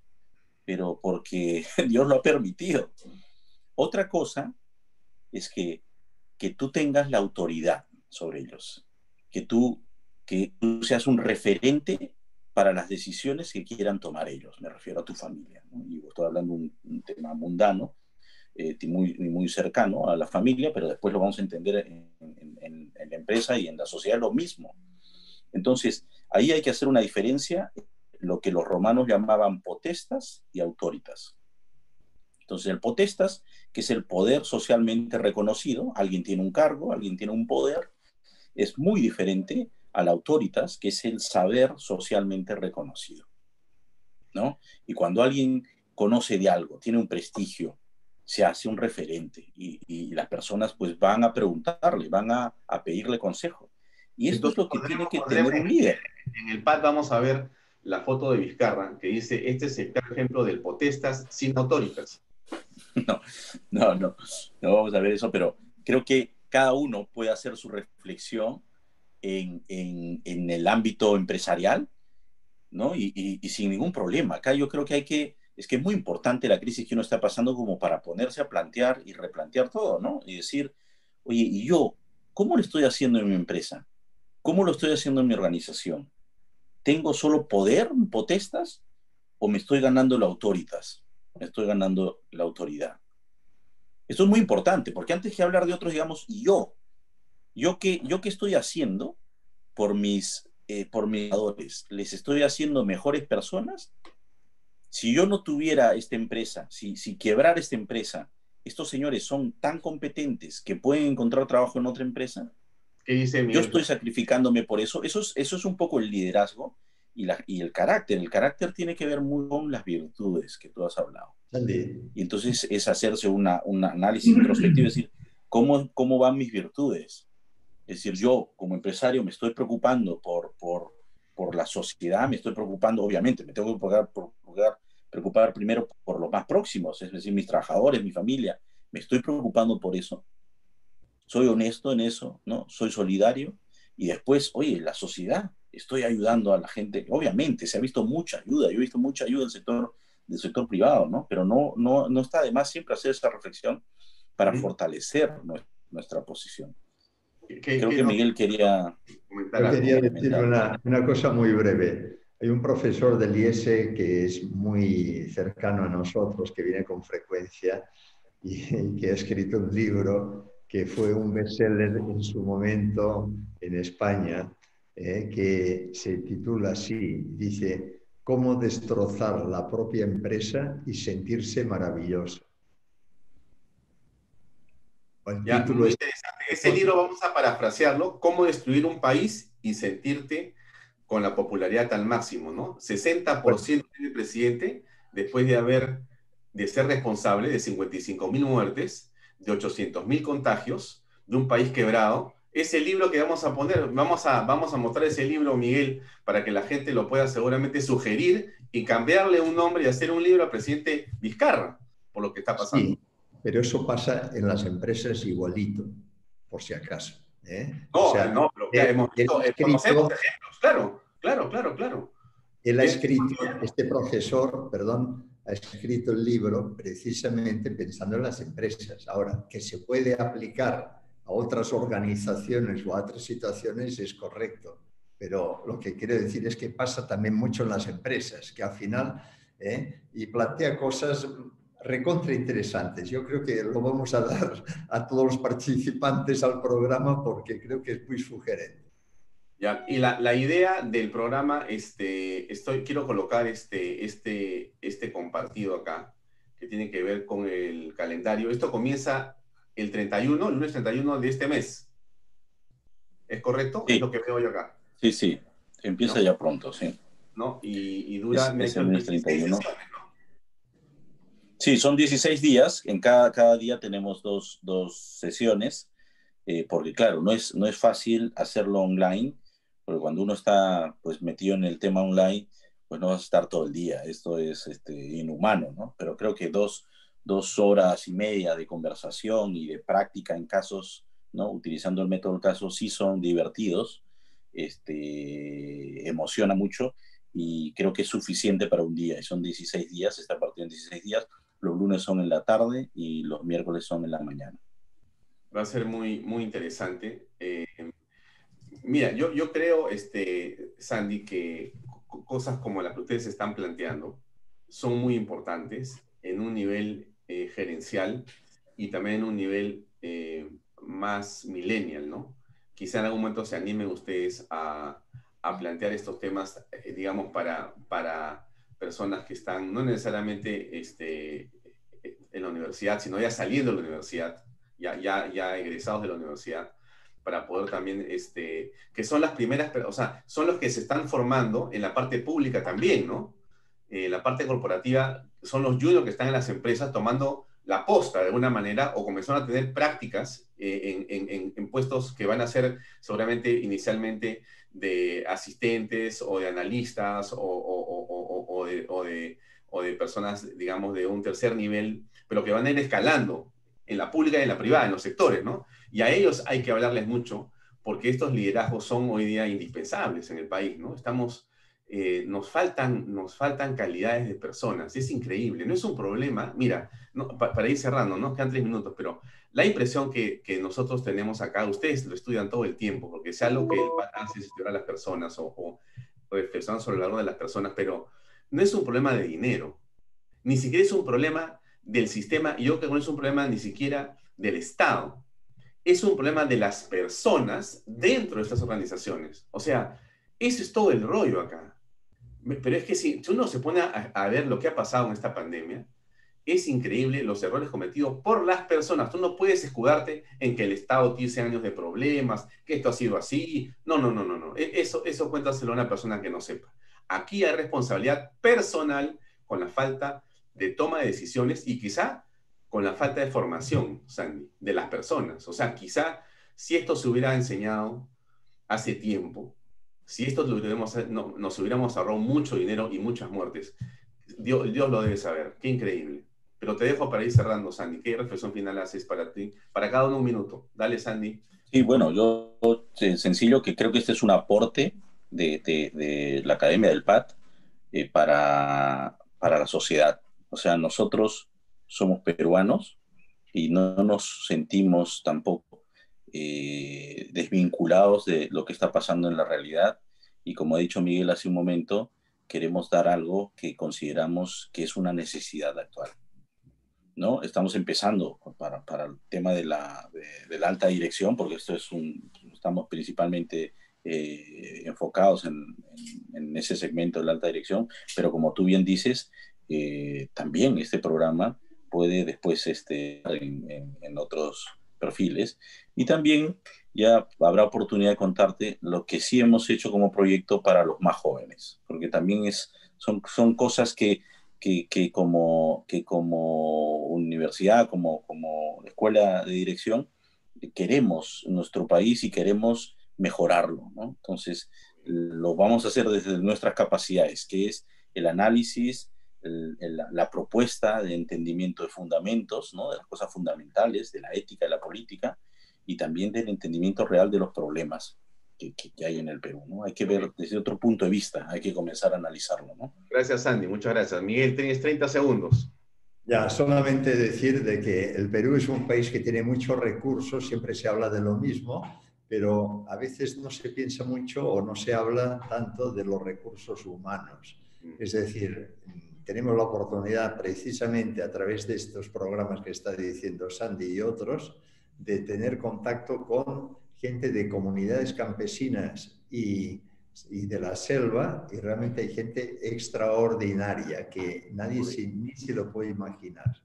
pero porque Dios lo ha permitido. Otra cosa es que tú tengas la autoridad sobre ellos, que tú seas un referente para las decisiones que quieran tomar ellos. Me refiero a tu familia, ¿no? Y estoy hablando de un tema mundano, muy cercano a la familia, pero después lo vamos a entender en la empresa y en la sociedad lo mismo. Entonces, ahí hay que hacer una diferencia, lo que los romanos llamaban potestas y autoritas. Entonces, el potestas, que es el poder socialmente reconocido, alguien tiene un cargo, alguien tiene un poder, es muy diferente al autoritas, que es el saber socialmente reconocido, ¿no? Y cuando alguien conoce de algo, tiene un prestigio, se hace un referente y las personas pues van a preguntarle, van a pedirle consejo. Y esto es lo que tiene que tener un líder. En el pad vamos a ver la foto de Vizcarra, que dice, este es el claro ejemplo del potestas sin autoritas. No vamos a ver eso, pero creo que cada uno puede hacer su reflexión en el ámbito empresarial, ¿no? Y sin ningún problema. Acá yo creo que es que es muy importante la crisis que uno está pasando como para ponerse a plantear y replantear todo, ¿no? Y decir, oye, ¿y yo cómo lo estoy haciendo en mi empresa? ¿Cómo lo estoy haciendo en mi organización? ¿Tengo solo poder, potestas, o me estoy ganando la autoritas? Me estoy ganando la autoridad. Esto es muy importante, porque antes que hablar de otros, digamos, ¿yo qué estoy haciendo por mis trabajadores? ¿Les estoy haciendo mejores personas? Si yo no tuviera esta empresa, si quebrara esta empresa, estos señores son tan competentes que pueden encontrar trabajo en otra empresa. ¿Qué dice Miguel? Yo estoy sacrificándome por eso. Eso es un poco el liderazgo y el carácter. El carácter tiene que ver muy con las virtudes que tú has hablado. Y entonces es hacerse un análisis introspectivo y decir, ¿cómo van mis virtudes? Es decir, yo como empresario me estoy preocupando por la sociedad, me estoy preocupando, obviamente, me tengo que preocupar primero por los más próximos, es decir, mis trabajadores, mi familia. Me estoy preocupando por eso. Soy honesto en eso, ¿no? Soy solidario. Y después, oye, la sociedad, estoy ayudando a la gente. Obviamente, se ha visto mucha ayuda. Yo he visto mucha ayuda del sector privado, ¿no? Pero no está de más siempre hacer esa reflexión para fortalecer nuestra posición. Creo que Miguel quería comentar. Yo quería decir una cosa muy breve. Hay un profesor del IES que es muy cercano a nosotros, que viene con frecuencia y que ha escrito un libro que fue un bestseller en su momento en España, que se titula así, dice, ¿cómo destrozar la propia empresa y sentirse maravilloso? Ya, muy interesante. Ese libro vamos a parafrasearlo, ¿cómo destruir un país y sentirte con la popularidad al máximo, ¿no? 60% tiene el presidente después de ser responsable de 55.000 muertes, de 800.000 contagios, de un país quebrado. Ese libro que vamos a poner, vamos a mostrar ese libro, Miguel, para que la gente lo pueda seguramente sugerir y cambiarle un nombre y hacer un libro al presidente Vizcarra, por lo que está pasando. Sí, pero eso pasa en las empresas igualito, por si acaso. No, o sea, no, pero hemos visto, conocemos ejemplos, claro. Él ha escrito, este profesor, perdón, ha escrito el libro precisamente pensando en las empresas. Ahora, que se puede aplicar a otras organizaciones o a otras situaciones es correcto, pero lo que quiero decir es que pasa también mucho en las empresas, que al final, y plantea cosas recontra interesantes. Yo creo que lo vamos a dar a todos los participantes al programa porque creo que es muy sugerente. Ya, y la idea del programa, quiero colocar este compartido acá, que tiene que ver con el calendario. Esto comienza el lunes 31 de este mes. ¿Es correcto? Sí. Es lo que veo yo acá. Sí, sí. Empieza, ¿no?, ya pronto, sí. ¿No? Y dura, me ha hecho 16 sesiones, ¿no? Sí, son 16 días. En cada día tenemos dos sesiones, porque claro, no es fácil hacerlo online, porque cuando uno está pues metido en el tema online, pues no vas a estar todo el día. Esto es inhumano, ¿no? Pero creo que dos horas y media de conversación y de práctica en casos, ¿no?, utilizando el método del caso, sí son divertidos, emociona mucho, y creo que es suficiente para un día. Y son 16 días, está partido en 16 días. Los lunes son en la tarde y los miércoles son en la mañana. Va a ser muy, muy interesante. Mira, yo creo, Sandy, que cosas como las que ustedes están planteando son muy importantes en un nivel gerencial y también en un nivel más millennial, ¿no? Quizá en algún momento se animen ustedes a plantear estos temas, digamos, para personas que están no necesariamente en la universidad, sino ya saliendo de la universidad, ya egresados de la universidad, para poder también, que son las primeras, o sea, son los que se están formando en la parte pública también, ¿no? La parte corporativa son los juniors que están en las empresas tomando la posta de alguna manera o comenzaron a tener prácticas en puestos que van a ser seguramente inicialmente de asistentes o de analistas o de personas, digamos, de un tercer nivel, pero que van a ir escalando en la pública y en la privada, en los sectores, ¿no? Y a ellos hay que hablarles mucho porque estos liderazgos son hoy día indispensables en el país, ¿no? Nos faltan calidades de personas, es increíble, no es un problema. Mira, no, para ir cerrando, ¿no? Quedan 3 minutos, pero la impresión que nosotros tenemos acá, ustedes lo estudian todo el tiempo, porque sea lo que el PAT hace es estudiar a las personas o reflexionar sobre el valor de las personas, pero no es un problema de dinero, ni siquiera es un problema del sistema, y yo creo que no es un problema ni siquiera del Estado, es un problema de las personas dentro de estas organizaciones. O sea, eso es todo el rollo acá. Pero es que si uno se pone a ver lo que ha pasado en esta pandemia, es increíble los errores cometidos por las personas. Tú no puedes escudarte en que el Estado tiene años de problemas, que esto ha sido así. No. Eso cuéntaselo a una persona que no sepa. Aquí hay responsabilidad personal con la falta de toma de decisiones y quizá con la falta de formación, Sandy, de las personas. O sea, quizá si esto se hubiera enseñado hace tiempo, si esto nos hubiéramos ahorrado mucho dinero y muchas muertes. Dios lo debe saber. Qué increíble. Pero te dejo para ir cerrando, Sandy. ¿Qué reflexión final haces para ti? Para cada uno un minuto. Dale, Sandy. Sí, bueno, yo sencillo que creo que este es un aporte de la Academia del PAT para la sociedad. O sea, nosotros somos peruanos y no nos sentimos tampoco desvinculados de lo que está pasando en la realidad. Y como ha dicho Miguel hace un momento, queremos dar algo que consideramos que es una necesidad actual, ¿no? Estamos empezando para el tema de la alta dirección, porque estamos principalmente enfocados en ese segmento de la alta dirección, pero como tú bien dices, también este programa puede después en otros perfiles, y también ya habrá oportunidad de contarte lo que sí hemos hecho como proyecto para los más jóvenes, porque también son cosas que como universidad, como escuela de dirección, queremos en nuestro país y queremos mejorarlo, ¿no? Entonces, lo vamos a hacer desde nuestras capacidades, que es el análisis, la propuesta de entendimiento de fundamentos, ¿no?, de las cosas fundamentales, de la ética, de la política, y también del entendimiento real de los problemas. que hay en el Perú, ¿no? Hay que ver desde otro punto de vista, hay que comenzar a analizarlo, ¿no? Gracias, Sandy, muchas gracias. Miguel, tienes 30 segundos. Ya, solamente decir de que el Perú es un país que tiene muchos recursos, siempre se habla de lo mismo, pero a veces no se piensa mucho o no se habla tanto de los recursos humanos. Es decir, tenemos la oportunidad precisamente a través de estos programas que está diciendo Sandy y otros, de tener contacto con gente de comunidades campesinas y de la selva, y realmente hay gente extraordinaria que nadie ni se lo puede imaginar.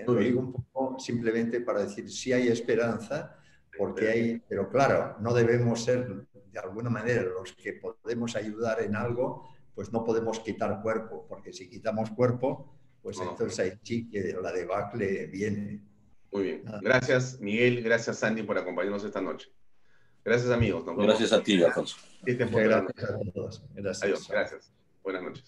Lo digo un poco simplemente para decir si hay esperanza, porque hay, pero claro, no debemos ser de alguna manera los que podemos ayudar en algo, pues no podemos quitar cuerpo, porque si quitamos cuerpo, pues entonces ahí sí que la debacle viene. Muy bien. Gracias, Miguel. Gracias, Sandy, por acompañarnos esta noche. Gracias, amigos. Gracias a ti, Alfonso. Gracias a todos. Gracias. Adiós. Gracias. Buenas noches.